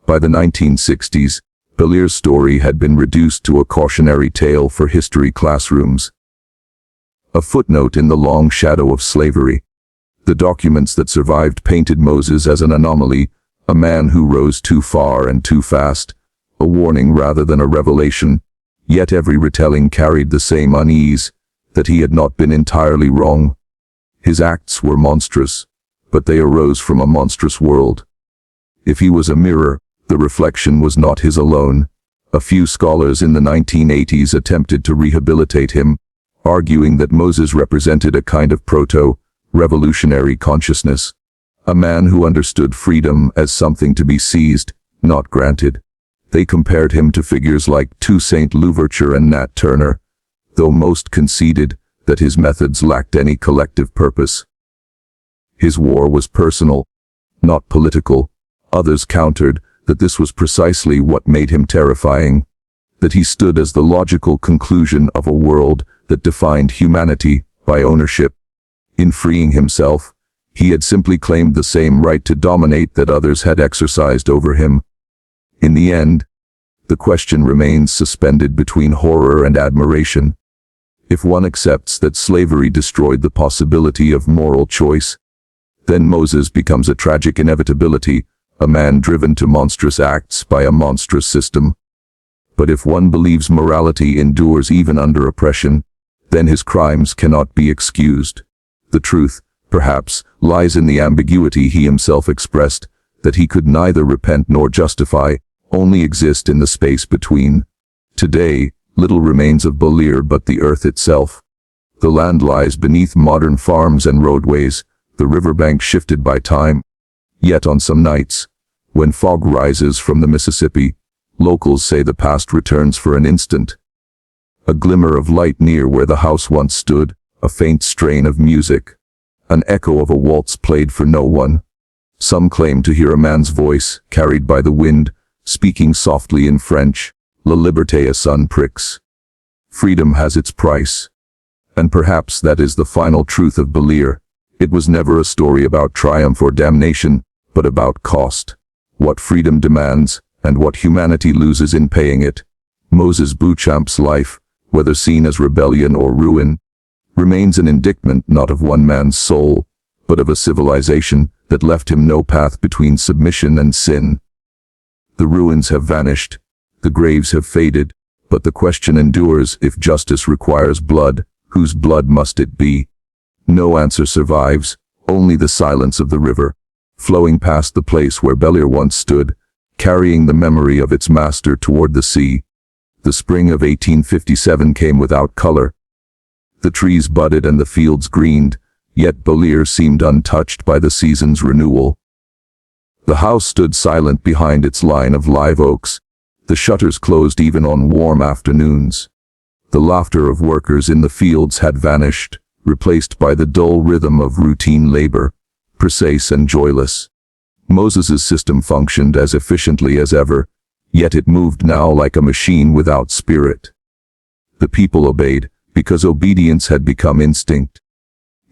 By the 1960s, Bellere's story had been reduced to a cautionary tale for history classrooms. A footnote in the long shadow of slavery. The documents that survived painted Moses as an anomaly, a man who rose too far and too fast, a warning rather than a revelation. Yet every retelling carried the same unease, that he had not been entirely wrong. His acts were monstrous, but they arose from a monstrous world. If he was a mirror, the reflection was not his alone. A few scholars in the 1980s attempted to rehabilitate him, arguing that Moses represented a kind of proto-revolutionary consciousness, a man who understood freedom as something to be seized, not granted. They compared him to figures like Toussaint Louverture and Nat Turner, though most conceded that his methods lacked any collective purpose. His war was personal, not political. Others countered that this was precisely what made him terrifying, that he stood as the logical conclusion of a world that defined humanity by ownership. In freeing himself, he had simply claimed the same right to dominate that others had exercised over him. In the end, the question remains suspended between horror and admiration. If one accepts that slavery destroyed the possibility of moral choice, then Moses becomes a tragic inevitability, a man driven to monstrous acts by a monstrous system. But if one believes morality endures even under oppression, then his crimes cannot be excused. The truth, perhaps, lies in the ambiguity he himself expressed, that he could neither repent nor justify, only exist in the space between. Today, little remains of Bellere but the earth itself. The land lies beneath modern farms and roadways, the riverbank shifted by time. Yet on some nights, when fog rises from the Mississippi, locals say the past returns for an instant. A glimmer of light near where the house once stood, a faint strain of music, an echo of a waltz played for no one. Some claim to hear a man's voice, carried by the wind, speaking softly in French, La liberté a son prix. Freedom has its price. And perhaps that is the final truth of Bellere. It was never a story about triumph or damnation, but about cost. What freedom demands, and what humanity loses in paying it. Moses Beauchamp's life, whether seen as rebellion or ruin, remains an indictment not of one man's soul, but of a civilization that left him no path between submission and sin. The ruins have vanished, the graves have faded, but the question endures: if justice requires blood, whose blood must it be? No answer survives, only the silence of the river, flowing past the place where Bellere once stood, carrying the memory of its master toward the sea. The spring of 1857 came without color. The trees budded and the fields greened, yet Bellere seemed untouched by the season's renewal. The house stood silent behind its line of live oaks, the shutters closed even on warm afternoons. The laughter of workers in the fields had vanished, replaced by the dull rhythm of routine labor, precise and joyless. Moses's system functioned as efficiently as ever, yet it moved now like a machine without spirit. The people obeyed, because obedience had become instinct.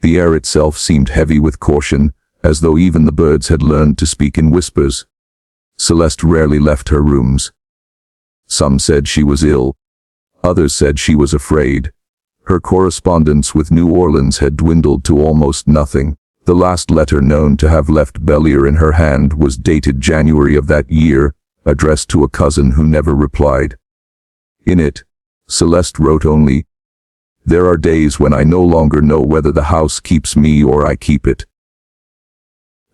The air itself seemed heavy with caution, as though even the birds had learned to speak in whispers. Celeste rarely left her rooms. Some said she was ill. Others said she was afraid. Her correspondence with New Orleans had dwindled to almost nothing. The last letter known to have left Bellere in her hand was dated January of that year, addressed to a cousin who never replied. In it, Celeste wrote only, "There are days when I no longer know whether the house keeps me or I keep it."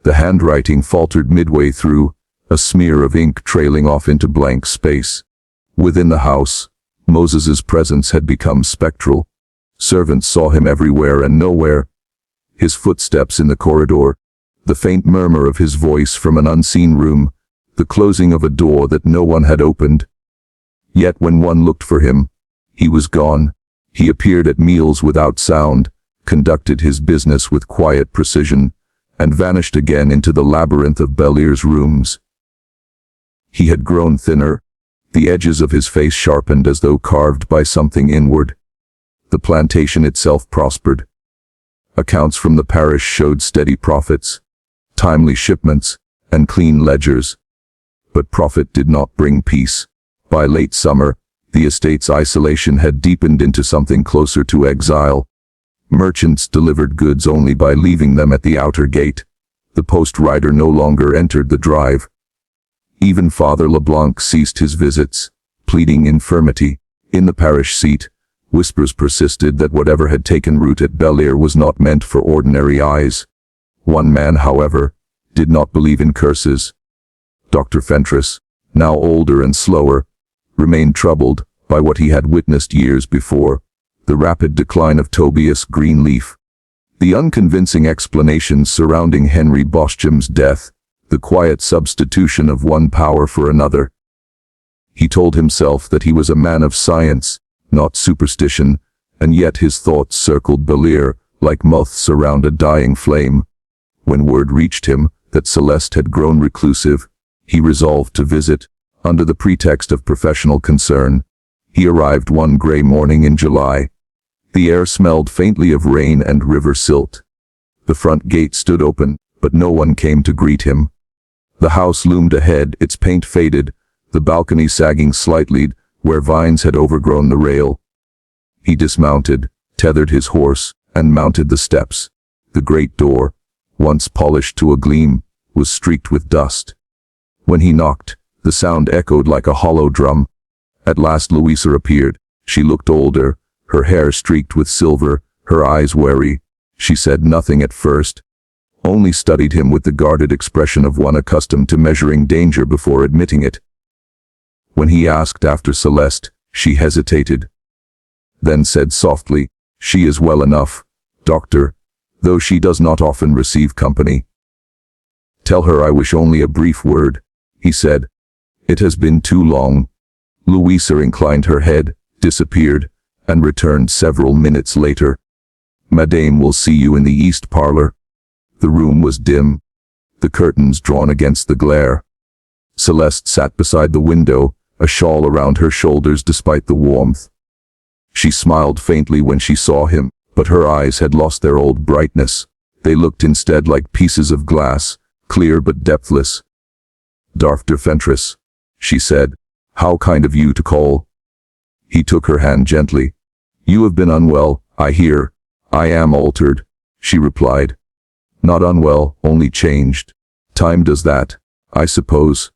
The handwriting faltered midway through, a smear of ink trailing off into blank space. Within the house, Moses's presence had become spectral. Servants saw him everywhere and nowhere. His footsteps in the corridor, the faint murmur of his voice from an unseen room, the closing of a door that no one had opened. Yet when one looked for him, he was gone. He appeared at meals without sound, conducted his business with quiet precision, and vanished again into the labyrinth of Bellere's rooms. He had grown thinner, the edges of his face sharpened as though carved by something inward. The plantation itself prospered. Accounts from the parish showed steady profits, timely shipments, and clean ledgers. But profit did not bring peace. By late summer, the estate's isolation had deepened into something closer to exile. Merchants delivered goods only by leaving them at the outer gate. The post rider no longer entered the drive. Even Father LeBlanc ceased his visits, pleading infirmity. In the parish seat, whispers persisted that whatever had taken root at Bellere was not meant for ordinary eyes. One man, however, did not believe in curses. Dr. Fentress, now older and slower, remained troubled by what he had witnessed years before, the rapid decline of Tobias Greenleaf, the unconvincing explanations surrounding Henri Beauchamp's death, the quiet substitution of one power for another. He told himself that he was a man of science, not superstition, and yet his thoughts circled Bellere like moths around a dying flame. When word reached him that Celeste had grown reclusive, he resolved to visit, under the pretext of professional concern. He arrived one gray morning in July. The air smelled faintly of rain and river silt. The front gate stood open, but no one came to greet him. The house loomed ahead, its paint faded, the balcony sagging slightly where vines had overgrown the rail. He dismounted, tethered his horse, and mounted the steps. The great door, once polished to a gleam, was streaked with dust. When he knocked, the sound echoed like a hollow drum. At last Louisa appeared. She looked older, her hair streaked with silver, her eyes wary. She said nothing at first, only studied him with the guarded expression of one accustomed to measuring danger before admitting it. When he asked after Celeste, she hesitated, then said softly, "She is well enough, doctor, though she does not often receive company." "Tell her I wish only a brief word," he said. "It has been too long." Louisa inclined her head, disappeared, and returned several minutes later. "Madame will see you in the east parlor." The room was dim, the curtains drawn against the glare. Celeste sat beside the window, a shawl around her shoulders despite the warmth. She smiled faintly when she saw him, but her eyes had lost their old brightness. They looked instead like pieces of glass, clear but depthless. "Dr. Fentress," she said, "how kind of you to call." He took her hand gently. "You have been unwell, I hear." "I am altered," she replied. "Not unwell, only changed. Time does that, I suppose."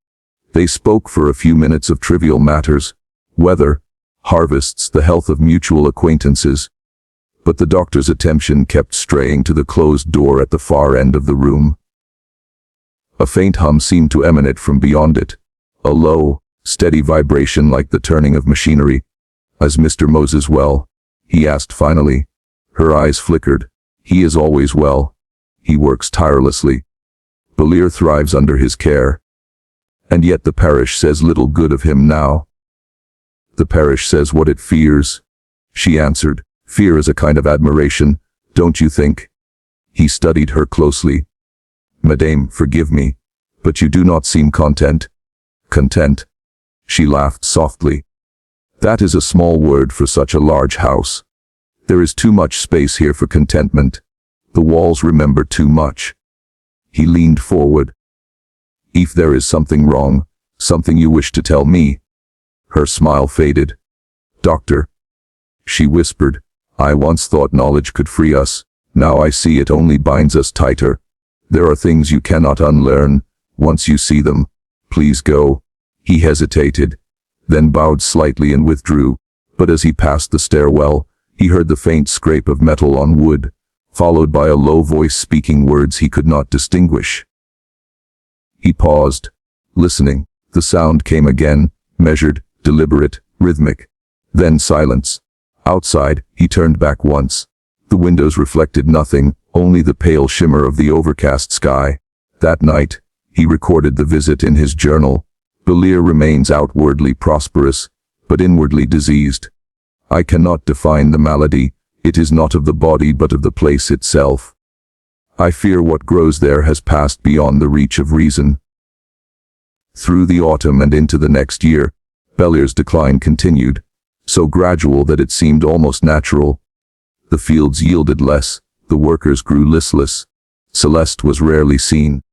They spoke for a few minutes of trivial matters, weather, harvests, the health of mutual acquaintances. But the doctor's attention kept straying to the closed door at the far end of the room. A faint hum seemed to emanate from beyond it, a low, steady vibration like the turning of machinery. "Is Mr. Moses well?" he asked finally. Her eyes flickered. "He is always well. He works tirelessly. Bellere thrives under his care. And yet the parish says little good of him now." "The parish says what it fears," she answered. "Fear is a kind of admiration, don't you think?" He studied her closely. "Madame, forgive me, but you do not seem content." "Content?" She laughed softly. "That is a small word for such a large house. There is too much space here for contentment. The walls remember too much." He leaned forward. "If there is something wrong, something you wish to tell me." Her smile faded. "Doctor," she whispered, "I once thought knowledge could free us. Now I see it only binds us tighter. There are things you cannot unlearn, once you see them. Please go." He hesitated, then bowed slightly and withdrew, but as he passed the stairwell, he heard the faint scrape of metal on wood, followed by a low voice speaking words he could not distinguish. He paused, listening. The sound came again, measured, deliberate, rhythmic. Then silence. Outside, he turned back once. The windows reflected nothing, only the pale shimmer of the overcast sky. That night, he recorded the visit in his journal. "Bellere remains outwardly prosperous, but inwardly diseased. I cannot define the malady. It is not of the body but of the place itself. I fear what grows there has passed beyond the reach of reason." Through the autumn and into the next year, Bellere's decline continued, so gradual that it seemed almost natural. The fields yielded less, the workers grew listless. Celeste was rarely seen.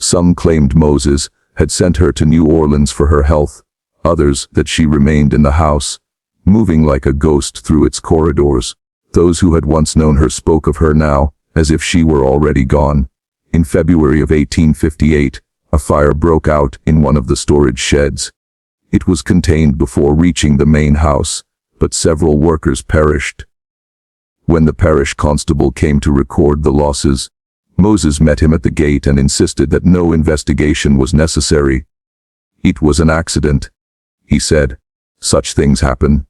Some claimed Moses had sent her to New Orleans for her health, others that she remained in the house, moving like a ghost through its corridors. Those who had once known her spoke of her now, as if she were already gone. In February of 1858, a fire broke out in one of the storage sheds. It was contained before reaching the main house, but several workers perished. When the parish constable came to record the losses, Moses met him at the gate and insisted that no investigation was necessary. "It was an accident," he said. "Such things happen."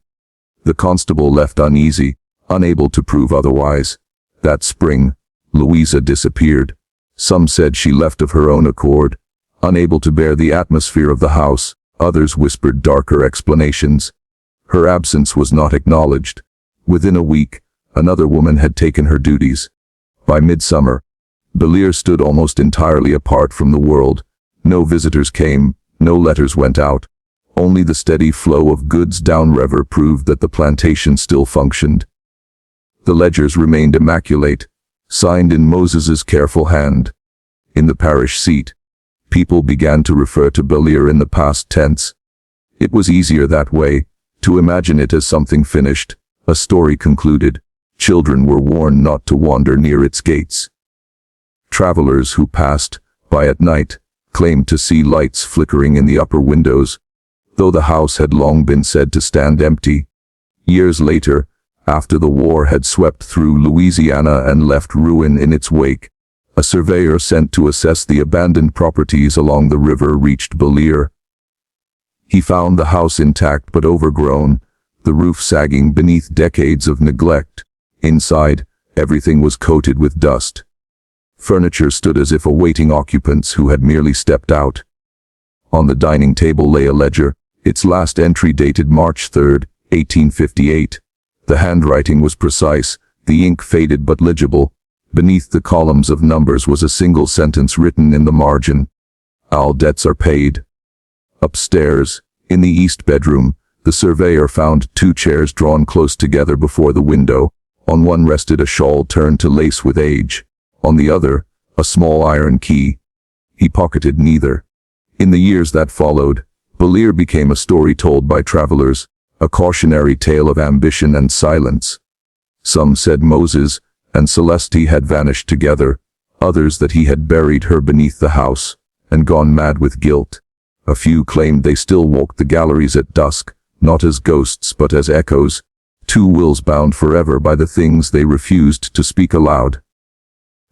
The constable left uneasy, unable to prove otherwise. That spring, Louisa disappeared. Some said she left of her own accord, unable to bear the atmosphere of the house. Others whispered darker explanations. Her absence was not acknowledged. Within a week, another woman had taken her duties. By midsummer, Bellere stood almost entirely apart from the world. No visitors came, no letters went out. Only the steady flow of goods downriver proved that the plantation still functioned. The ledgers remained immaculate, signed in Moses's careful hand. In the parish seat, people began to refer to Bellere in the past tense. It was easier that way, to imagine it as something finished, a story concluded. Children were warned not to wander near its gates. Travelers who passed by at night claimed to see lights flickering in the upper windows, though the house had long been said to stand empty. Years later, after the war had swept through Louisiana and left ruin in its wake, a surveyor sent to assess the abandoned properties along the river reached Bellere. He found the house intact but overgrown, the roof sagging beneath decades of neglect. Inside, everything was coated with dust. Furniture stood as if awaiting occupants who had merely stepped out. On the dining table lay a ledger, its last entry dated March 3, 1858. The handwriting was precise, the ink faded but legible. Beneath the columns of numbers was a single sentence written in the margin. "All debts are paid." Upstairs, in the east bedroom, the surveyor found two chairs drawn close together before the window. On one rested a shawl turned to lace with age. On the other, a small iron key. He pocketed neither. In the years that followed, Bellere became a story told by travelers, a cautionary tale of ambition and silence. Some said Moses and Celeste had vanished together, others that he had buried her beneath the house and gone mad with guilt. A few claimed they still walked the galleries at dusk, not as ghosts but as echoes, two wills bound forever by the things they refused to speak aloud.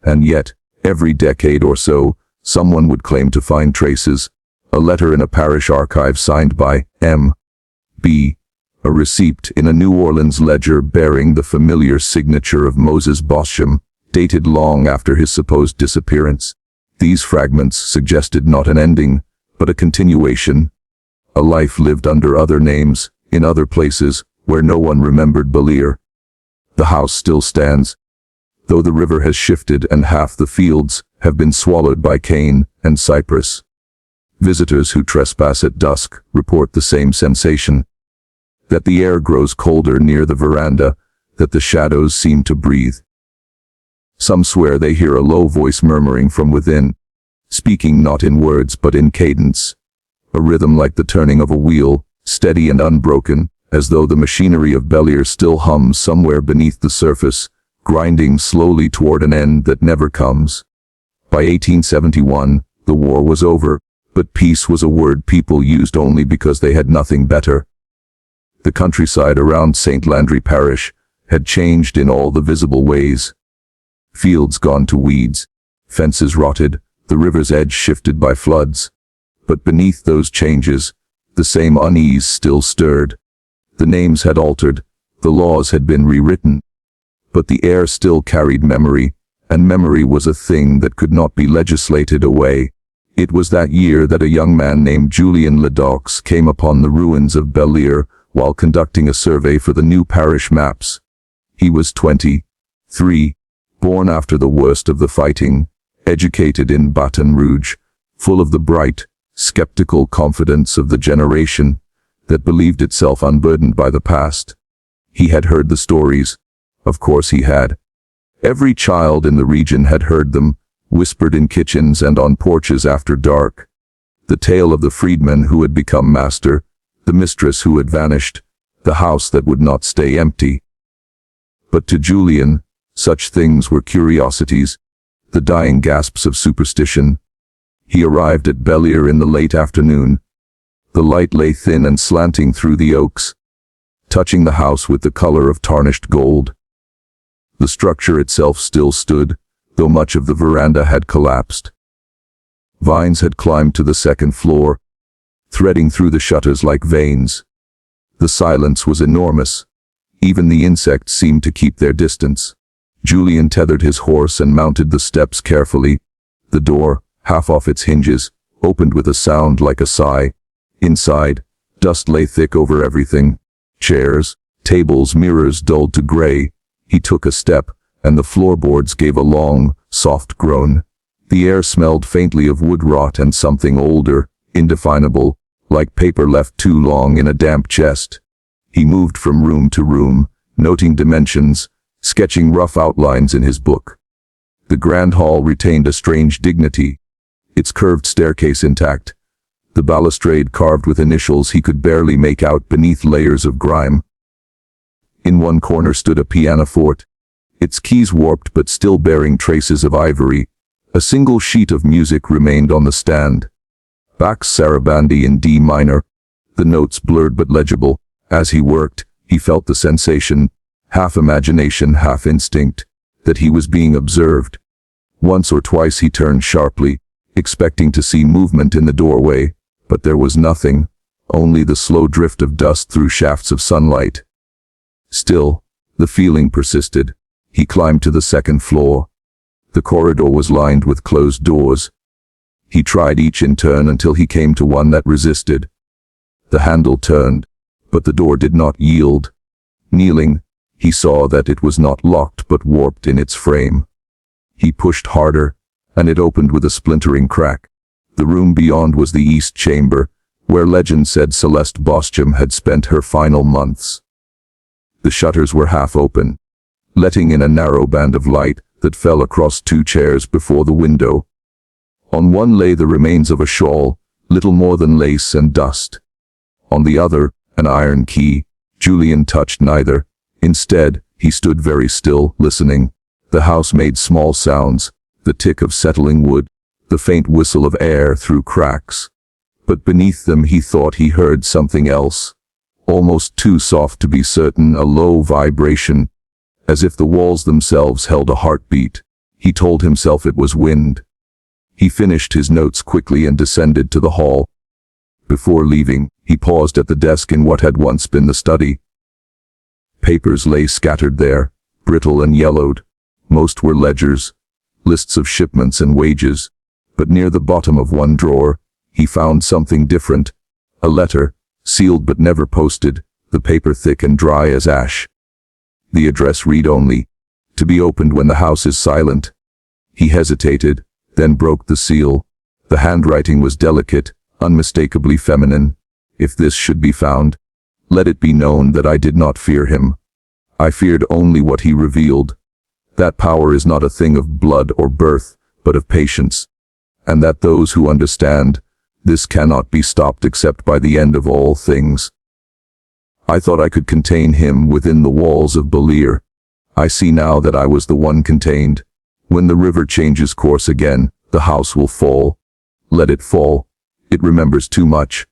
And yet, every decade or so, someone would claim to find traces, a letter in a parish archive signed by M.B., a receipt in a New Orleans ledger bearing the familiar signature of Moses Beauchamp, dated long after his supposed disappearance. These fragments suggested not an ending, but a continuation, a life lived under other names, in other places, where no one remembered Bellere. The house still stands, though the river has shifted and half the fields have been swallowed by cane and cypress. Visitors who trespass at dusk report the same sensation, that the air grows colder near the veranda, that the shadows seem to breathe. Some swear they hear a low voice murmuring from within, speaking not in words but in cadence, a rhythm like the turning of a wheel, steady and unbroken, as though the machinery of Bellere still hums somewhere beneath the surface, grinding slowly toward an end that never comes. By 1871, the war was over, but peace was a word people used only because they had nothing better. The countryside around St. Landry Parish had changed in all the visible ways. Fields gone to weeds, fences rotted, the river's edge shifted by floods. But beneath those changes, the same unease still stirred. The names had altered, the laws had been rewritten. But the air still carried memory, and memory was a thing that could not be legislated away. It was that year that a young man named Julien Ledoux came upon the ruins of Bellere while conducting a survey for the new parish maps. He was 23, born after the worst of the fighting, educated in Baton Rouge, full of the bright, skeptical confidence of the generation that believed itself unburdened by the past. He had heard the stories. Of course he had. Every child in the region had heard them, whispered in kitchens and on porches after dark. The tale of the freedman who had become master, the mistress who had vanished, the house that would not stay empty. But to Julien, such things were curiosities, the dying gasps of superstition. He arrived at Bellere in the late afternoon. The light lay thin and slanting through the oaks, touching the house with the color of tarnished gold. The structure itself still stood, though much of the veranda had collapsed. Vines had climbed to the second floor, threading through the shutters like veins. The silence was enormous. Even the insects seemed to keep their distance. Julien tethered his horse and mounted the steps carefully. The door, half off its hinges, opened with a sound like a sigh. Inside, dust lay thick over everything. Chairs, tables, mirrors dulled to gray. He took a step, and the floorboards gave a long, soft groan. The air smelled faintly of wood rot and something older, indefinable, like paper left too long in a damp chest. He moved from room to room, noting dimensions, sketching rough outlines in his book. The grand hall retained a strange dignity, its curved staircase intact, the balustrade carved with initials he could barely make out beneath layers of grime. In one corner stood a pianoforte, its keys warped but still bearing traces of ivory. A single sheet of music remained on the stand. Bach's Sarabande in D minor, the notes blurred but legible. As he worked, he felt the sensation, half imagination, half instinct, that he was being observed. Once or twice he turned sharply, expecting to see movement in the doorway, but there was nothing, only the slow drift of dust through shafts of sunlight. Still, the feeling persisted. He climbed to the second floor. The corridor was lined with closed doors. He tried each in turn until he came to one that resisted. The handle turned, but the door did not yield. Kneeling, he saw that it was not locked but warped in its frame. He pushed harder, and it opened with a splintering crack. The room beyond was the east chamber, where legend said Celeste Beauchamp had spent her final months. The shutters were half open, letting in a narrow band of light that fell across two chairs before the window. On one lay the remains of a shawl, little more than lace and dust. On the other, an iron key, Julian touched neither. Instead, he stood very still, listening. The house made small sounds, the tick of settling wood, the faint whistle of air through cracks. But beneath them he thought he heard something else. Almost too soft to be certain, a low vibration, as if the walls themselves held a heartbeat. He told himself it was wind. He finished his notes quickly and descended to the hall. Before leaving, he paused at the desk in what had once been the study. Papers lay scattered there, brittle and yellowed. Most were ledgers, lists of shipments and wages. But near the bottom of one drawer, he found something different. A letter, sealed but never posted, the paper thick and dry as ash. The address read only, "To be opened when the house is silent." He hesitated, then broke the seal. The handwriting was delicate, unmistakably feminine. "If this should be found, let it be known that I did not fear him. I feared only what he revealed. That power is not a thing of blood or birth, but of patience. And that those who understand, this cannot be stopped except by the end of all things. I thought I could contain him within the walls of Bellere. I see now that I was the one contained. When the river changes course again, the house will fall. Let it fall. It remembers too much."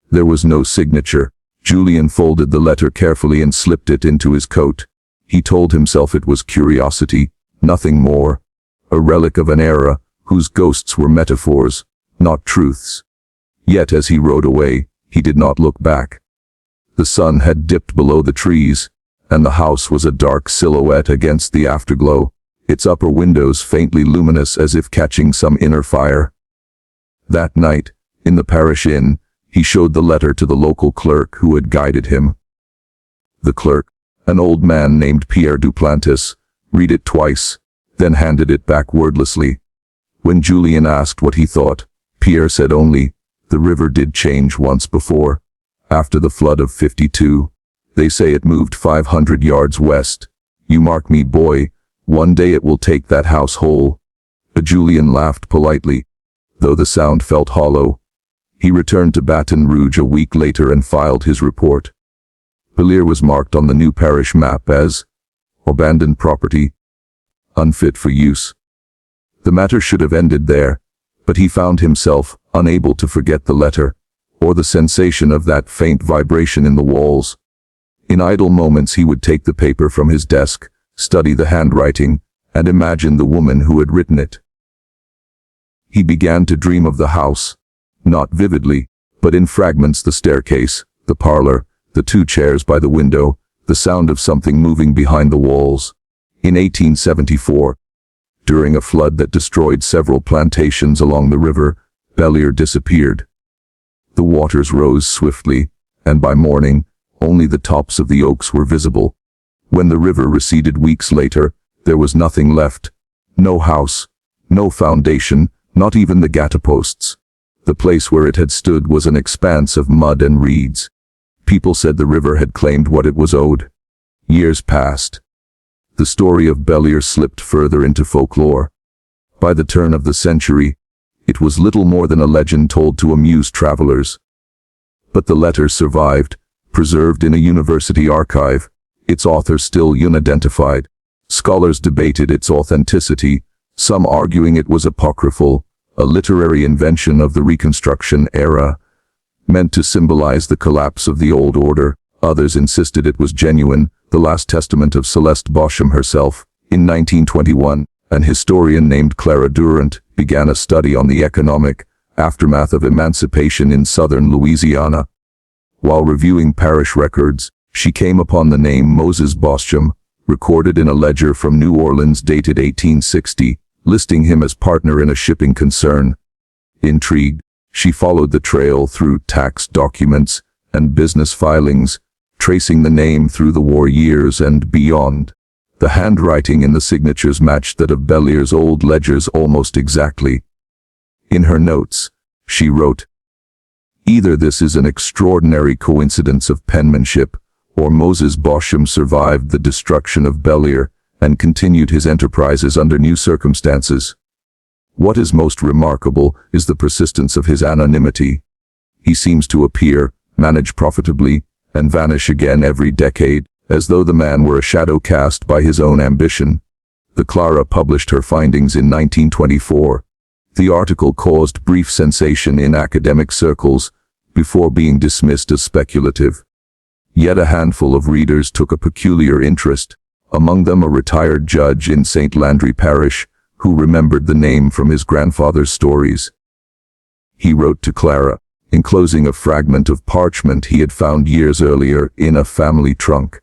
There was no signature. Julian folded the letter carefully and slipped it into his coat. He told himself it was curiosity, nothing more. A relic of an era whose ghosts were metaphors, not truths. Yet as he rode away, he did not look back. The sun had dipped below the trees, and the house was a dark silhouette against the afterglow, its upper windows faintly luminous as if catching some inner fire. That night, in the parish inn, he showed the letter to the local clerk who had guided him. The clerk, an old man named Pierre Duplantis, read it twice, then handed it back wordlessly. When Julian asked what he thought, Pierre said only, "The river did change once before. After the flood of 52. They say it moved 500 yards west. You mark me, boy, one day it will take that house whole." Julian laughed politely, though the sound felt hollow. He returned to Baton Rouge a week later and filed his report. Bellere was marked on the new parish map as abandoned property, unfit for use. The matter should have ended there, but he found himself unable to forget the letter, or the sensation of that faint vibration in the walls. In idle moments he would take the paper from his desk, study the handwriting, and imagine the woman who had written it. He began to dream of the house, not vividly, but in fragments: the staircase, the parlor, the two chairs by the window, the sound of something moving behind the walls. In 1874, during a flood that destroyed several plantations along the river, Bellere disappeared. The waters rose swiftly, and by morning, only the tops of the oaks were visible. When the river receded weeks later, there was nothing left. No house, no foundation, not even the gutter-posts. The place where it had stood was an expanse of mud and reeds. People said the river had claimed what it was owed. Years passed. The story of Bellere slipped further into folklore. By the turn of the century, it was little more than a legend told to amuse travelers. But the letter survived, preserved in a university archive, its author still unidentified. Scholars debated its authenticity, some arguing it was apocryphal, a literary invention of the Reconstruction era, meant to symbolize the collapse of the old order. Others insisted it was genuine, the last testament of Celeste Beauchamp herself. In 1921, an historian named Clara Durant began a study on the economic aftermath of emancipation in southern Louisiana. While reviewing parish records, she came upon the name Moses Beauchamp, recorded in a ledger from New Orleans dated 1860, listing him as partner in a shipping concern. Intrigued, she followed the trail through tax documents and business filings, tracing the name through the war years and beyond. The handwriting in the signatures matched that of Bellere's old ledgers almost exactly. In her notes, she wrote, "Either this is an extraordinary coincidence of penmanship, or Moses Beauchamp survived the destruction of Bellere and continued his enterprises under new circumstances. What is most remarkable is the persistence of his anonymity. He seems to appear, manage profitably, and vanish again every decade, as though the man were a shadow cast by his own ambition. The Clara published her findings in 1924. The article caused brief sensation in academic circles before being dismissed as speculative. Yet a handful of readers took a peculiar interest, among them a retired judge in St. Landry Parish, who remembered the name from his grandfather's stories. He wrote to Clara, enclosing a fragment of parchment he had found years earlier in a family trunk.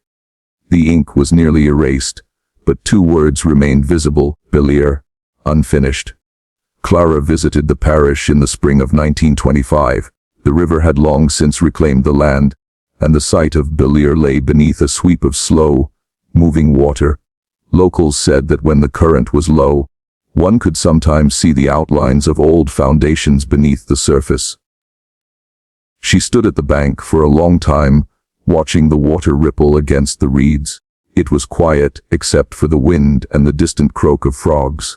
The ink was nearly erased, but 2 words remained visible: Bellere, unfinished. Clara visited the parish in the spring of 1925. The river had long since reclaimed the land, and the site of Bellere lay beneath a sweep of slow, moving water. Locals said that when the current was low, one could sometimes see the outlines of old foundations beneath the surface. She stood at the bank for a long time, watching the water ripple against the reeds. It was quiet, except for the wind and the distant croak of frogs.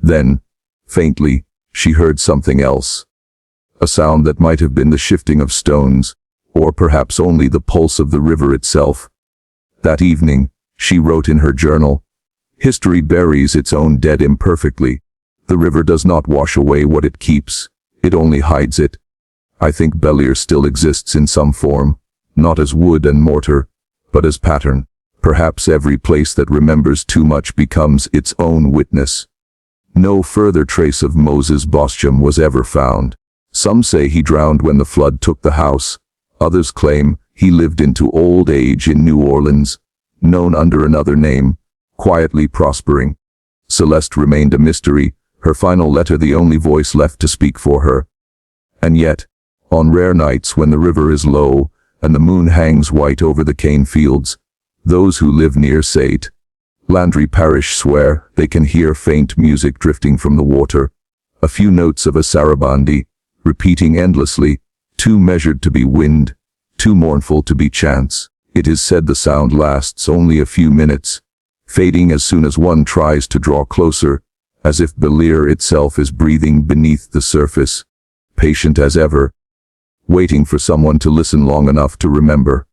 Then, faintly, she heard something else. A sound that might have been the shifting of stones, or perhaps only the pulse of the river itself. That evening, she wrote in her journal, "History buries its own dead imperfectly. The river does not wash away what it keeps, it only hides it. I think Bellere still exists in some form, not as wood and mortar, but as pattern. Perhaps every place that remembers too much becomes its own witness." No further trace of Moses Beauchamp was ever found. Some say he drowned when the flood took the house. Others claim he lived into old age in New Orleans, known under another name, quietly prospering. Celeste remained a mystery, her final letter the only voice left to speak for her. And yet, on rare nights when the river is low and the moon hangs white over the cane fields, those who live near St. Landry Parish swear they can hear faint music drifting from the water, a few notes of a sarabandi, repeating endlessly, too measured to be wind, too mournful to be chants. It is said the sound lasts only a few minutes, fading as soon as one tries to draw closer, as if Bellere itself is breathing beneath the surface, patient as ever, waiting for someone to listen long enough to remember.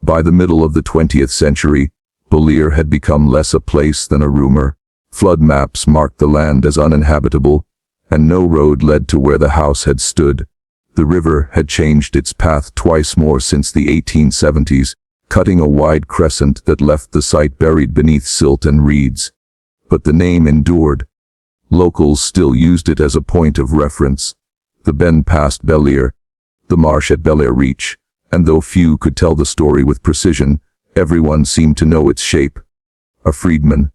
By the middle of the 20th century, Bellere had become less a place than a rumor. Flood maps marked the land as uninhabitable, and no road led to where the house had stood. The river had changed its path twice more since the 1870s, cutting a wide crescent that left the site buried beneath silt and reeds. But the name endured. Locals still used it as a point of reference. The bend past Bellere, the marsh at Bellere Reach, and though few could tell the story with precision, everyone seemed to know its shape. A freedman.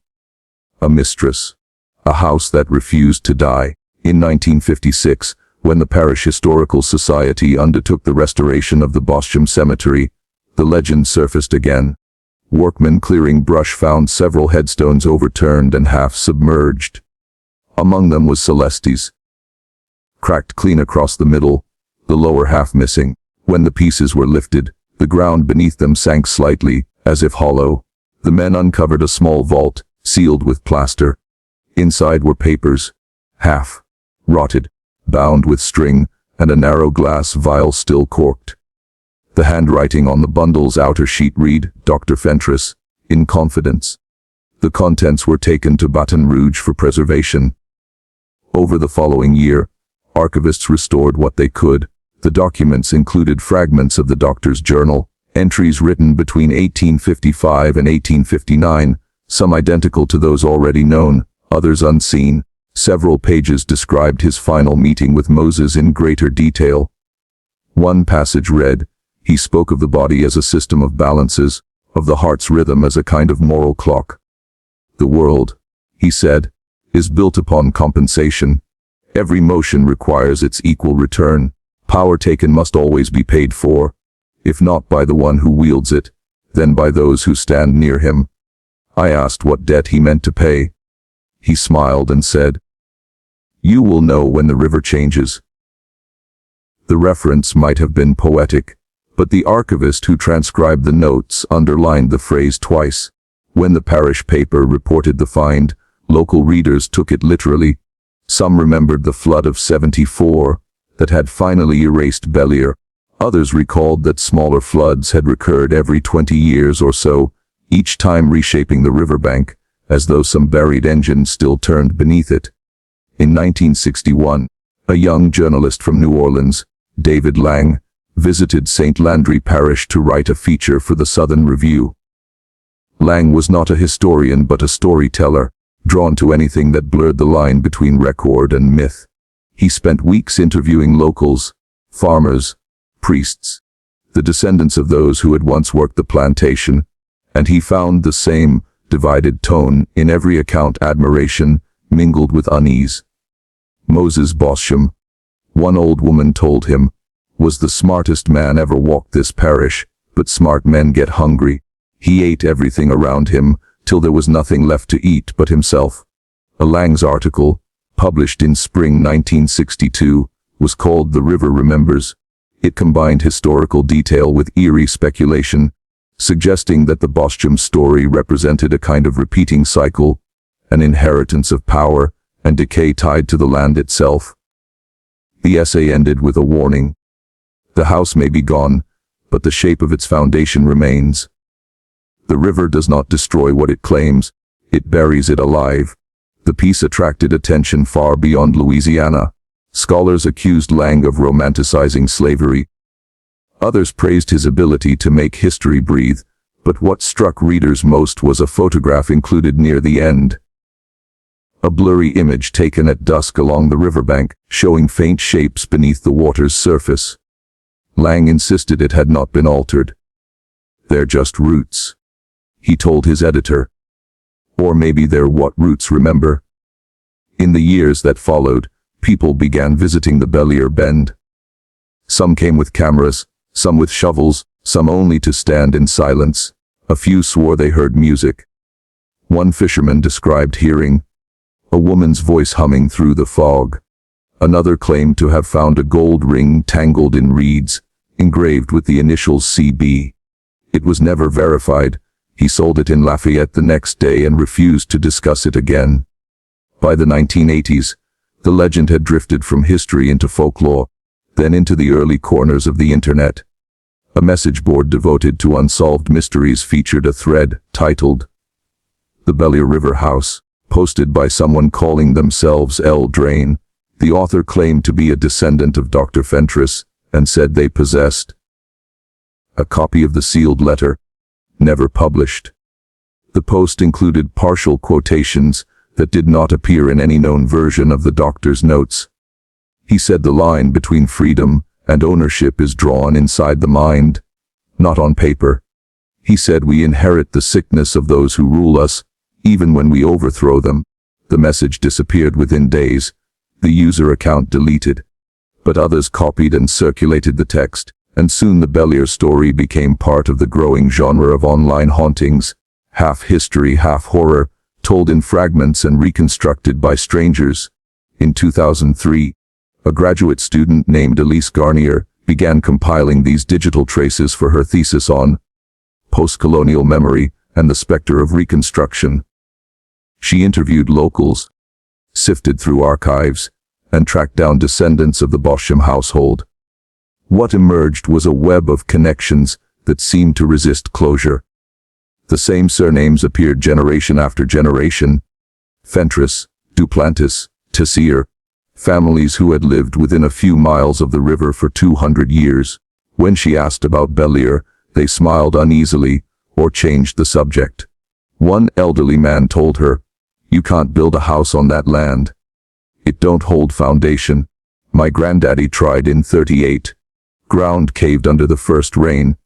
A mistress. A house that refused to die. In 1956, when the Parish Historical Society undertook the restoration of the Beauchamp Cemetery, the legend surfaced again. Workmen clearing brush found several headstones overturned and half submerged. Among them was Celeste's. Cracked clean across the middle, the lower half missing. When the pieces were lifted, the ground beneath them sank slightly, as if hollow. The men uncovered a small vault, sealed with plaster. Inside were papers, half rotted, bound with string, and a narrow glass vial still corked. The handwriting on the bundle's outer sheet read, "Dr. Fentress, in confidence." The contents were taken to Baton Rouge for preservation. Over the following year, archivists restored what they could. The documents included fragments of the doctor's journal, entries written between 1855 and 1859, some identical to those already known, others unseen. Several pages described his final meeting with Moses in greater detail. One passage read, "He spoke of the body as a system of balances, of the heart's rhythm as a kind of moral clock. The world," he said, "is built upon compensation. Every motion requires its equal return. Power taken must always be paid for, if not by the one who wields it, then by those who stand near him." I asked what debt he meant to pay. He smiled and said, "You will know when the river changes." The reference might have been poetic, but the archivist who transcribed the notes underlined the phrase twice. When the parish paper reported the find, local readers took it literally. Some remembered the flood of '74 that had finally erased Bellere. Others recalled that smaller floods had recurred every 20 years or so, each time reshaping the riverbank, as though some buried engine still turned beneath it. In 1961, a young journalist from New Orleans, David Lang, visited St. Landry Parish to write a feature for the Southern Review. Lang was not a historian but a storyteller, drawn to anything that blurred the line between record and myth. He spent weeks interviewing locals, farmers, priests, the descendants of those who had once worked the plantation, and he found the same divided tone in every account: admiration mingled with unease. Moses Beauchamp, one old woman told him, was the smartest man ever walked this parish, but smart men get hungry. He ate everything around him, till there was nothing left to eat but himself. A Lang's article, published in spring 1962, was called "The River Remembers." It combined historical detail with eerie speculation, suggesting that the Beauchamp story represented a kind of repeating cycle, an inheritance of power and decay tied to the land itself. The essay ended with a warning. The house may be gone, but the shape of its foundation remains. The river does not destroy what it claims, it buries it alive. The piece attracted attention far beyond Louisiana. Scholars accused Lang of romanticizing slavery. Others praised his ability to make history breathe, but what struck readers most was a photograph included near the end. A blurry image taken at dusk along the riverbank, showing faint shapes beneath the water's surface. Lang insisted it had not been altered. "They're just roots," he told his editor. Or maybe they're what roots remember. In the years that followed, people began visiting the Bellere Bend. Some came with cameras, some with shovels, some only to stand in silence. A few swore they heard music. One fisherman described hearing a woman's voice humming through the fog. Another claimed to have found a gold ring tangled in reeds, engraved with the initials CB. It was never verified. He sold it in Lafayette the next day and refused to discuss it again. By the 1980s, the legend had drifted from history into folklore, then into the early corners of the internet. A message board devoted to unsolved mysteries featured a thread titled "The Bellere River House," posted by someone calling themselves L. Drain. The author claimed to be a descendant of Dr. Fentress and said they possessed a copy of the sealed letter, never published. The post included partial quotations that did not appear in any known version of the doctor's notes. He said the line between freedom and ownership is drawn inside the mind, not on paper. He said we inherit the sickness of those who rule us, even when we overthrow them. The message disappeared within days, the user account deleted. But others copied and circulated the text, and soon the Bellere story became part of the growing genre of online hauntings, half history, half horror, told in fragments and reconstructed by strangers. In 2003, a graduate student named Elise Garnier began compiling these digital traces for her thesis on post-colonial memory and the specter of reconstruction. She interviewed locals, sifted through archives, and tracked down descendants of the Beauchamp household. What emerged was a web of connections that seemed to resist closure. The same surnames appeared generation after generation: Fentress, Duplantis, Tessier, families who had lived within a few miles of the river for 200 years. When she asked about Bellere, they smiled uneasily or changed the subject. One elderly man told her, "You can't build a house on that land. It don't hold foundation. My granddaddy tried in 38. Ground caved under the first rain.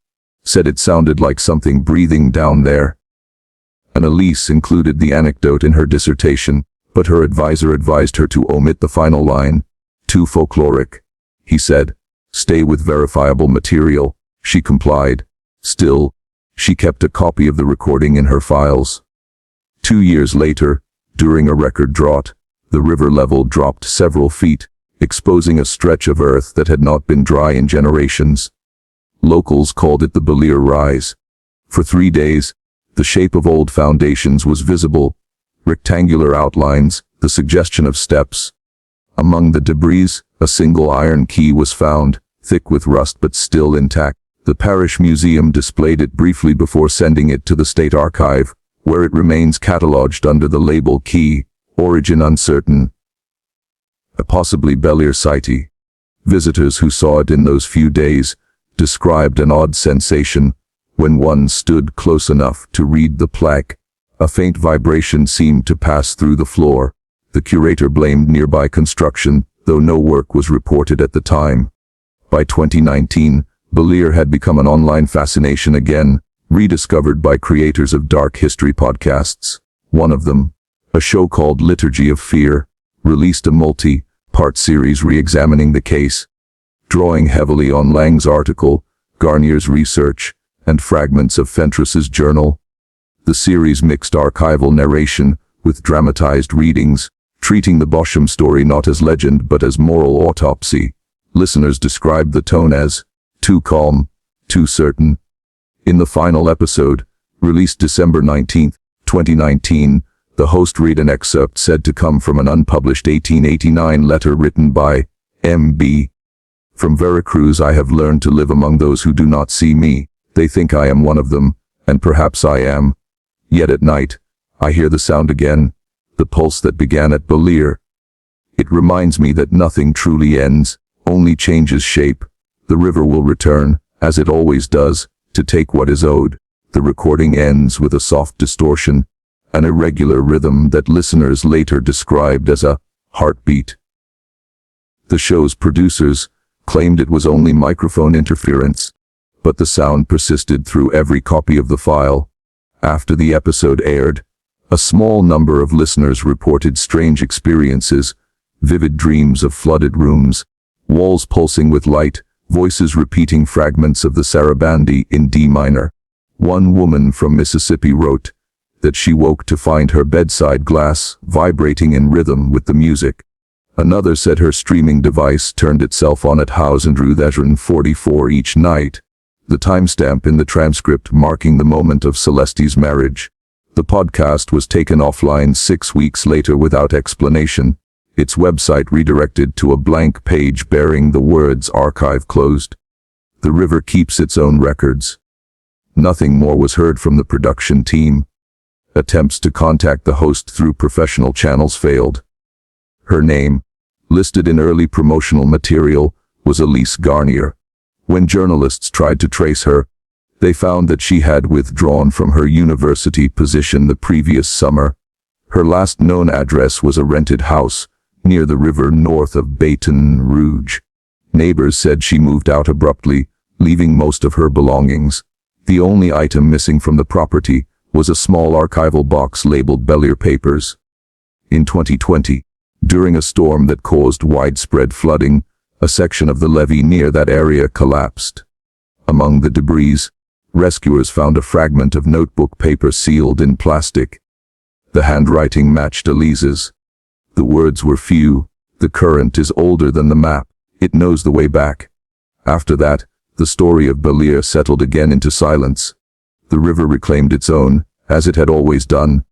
Said it sounded like something breathing down there." And Elise included the anecdote in her dissertation, but her advisor advised her to omit the final line. "Too folkloric," he said. "Stay with verifiable material." She complied. Still, she kept a copy of the recording in her files. 2 years later, during a record drought, the river level dropped several feet, exposing a stretch of earth that had not been dry in generations. Locals called it the Bellere Rise. For 3 days, the shape of old foundations was visible, rectangular outlines, the suggestion of steps. Among the debris, a single iron key was found, thick with rust but still intact. The parish museum displayed it briefly before sending it to the state archive, where it remains catalogued under the label Key, origin uncertain. A possibly Bellere site. Visitors who saw it in those few days described an odd sensation. When one stood close enough to read the plaque, a faint vibration seemed to pass through the floor. The curator blamed nearby construction, though no work was reported at the time. By 2019, Bellere had become an online fascination again, rediscovered by creators of dark history podcasts. One of them, a show called Liturgy of Fear, released a multi-part series re-examining the case, drawing heavily on Lang's article, Garnier's research, and fragments of Fentress's journal. The series mixed archival narration with dramatized readings, treating the Beauchamp story not as legend but as moral autopsy. Listeners described the tone as too calm, too certain. In the final episode, released December 19, 2019, the host read an excerpt said to come from an unpublished 1889 letter written by M.B. From Veracruz. I have learned to live among those who do not see me. They think I am one of them, and perhaps I am. Yet at night, I hear the sound again, the pulse that began at Bellere. It reminds me that nothing truly ends, only changes shape. The river will return, as it always does, to take what is owed. The recording ends with a soft distortion, an irregular rhythm that listeners later described as a heartbeat. The show's producers claimed it was only microphone interference, but the sound persisted through every copy of the file. After the episode aired, a small number of listeners reported strange experiences, vivid dreams of flooded rooms, walls pulsing with light, voices repeating fragments of the Sarabande in D minor. One woman from Mississippi wrote that she woke to find her bedside glass vibrating in rhythm with the music. Another said her streaming device turned itself on at house and drew 44 each night, the timestamp in the transcript marking the moment of Celeste's marriage. The podcast was taken offline 6 weeks later without explanation, its website redirected to a blank page bearing the words "archive closed." The river keeps its own records. Nothing more was heard from the production team. Attempts to contact the host through professional channels failed. Her name, listed in early promotional material, was Elise Garnier. When journalists tried to trace her, they found that she had withdrawn from her university position the previous summer. Her last known address was a rented house near the river north of Baton Rouge. Neighbors said she moved out abruptly, leaving most of her belongings. The only item missing from the property was a small archival box labeled Bellere Papers. In 2020, during a storm that caused widespread flooding, a section of the levee near that area collapsed. Among the debris, rescuers found a fragment of notebook paper sealed in plastic. The handwriting matched Elise's. The words were few. The current is older than the map. It knows the way back. After that, the story of Bellere settled again into silence. The river reclaimed its own, as it had always done.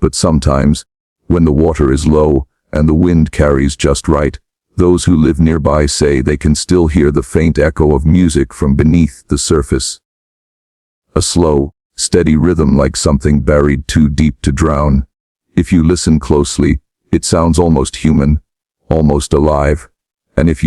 But sometimes, when the water is low and the wind carries just right, those who live nearby say they can still hear the faint echo of music from beneath the surface. A slow, steady rhythm like something buried too deep to drown. If you listen closely, it sounds almost human, almost alive. And if you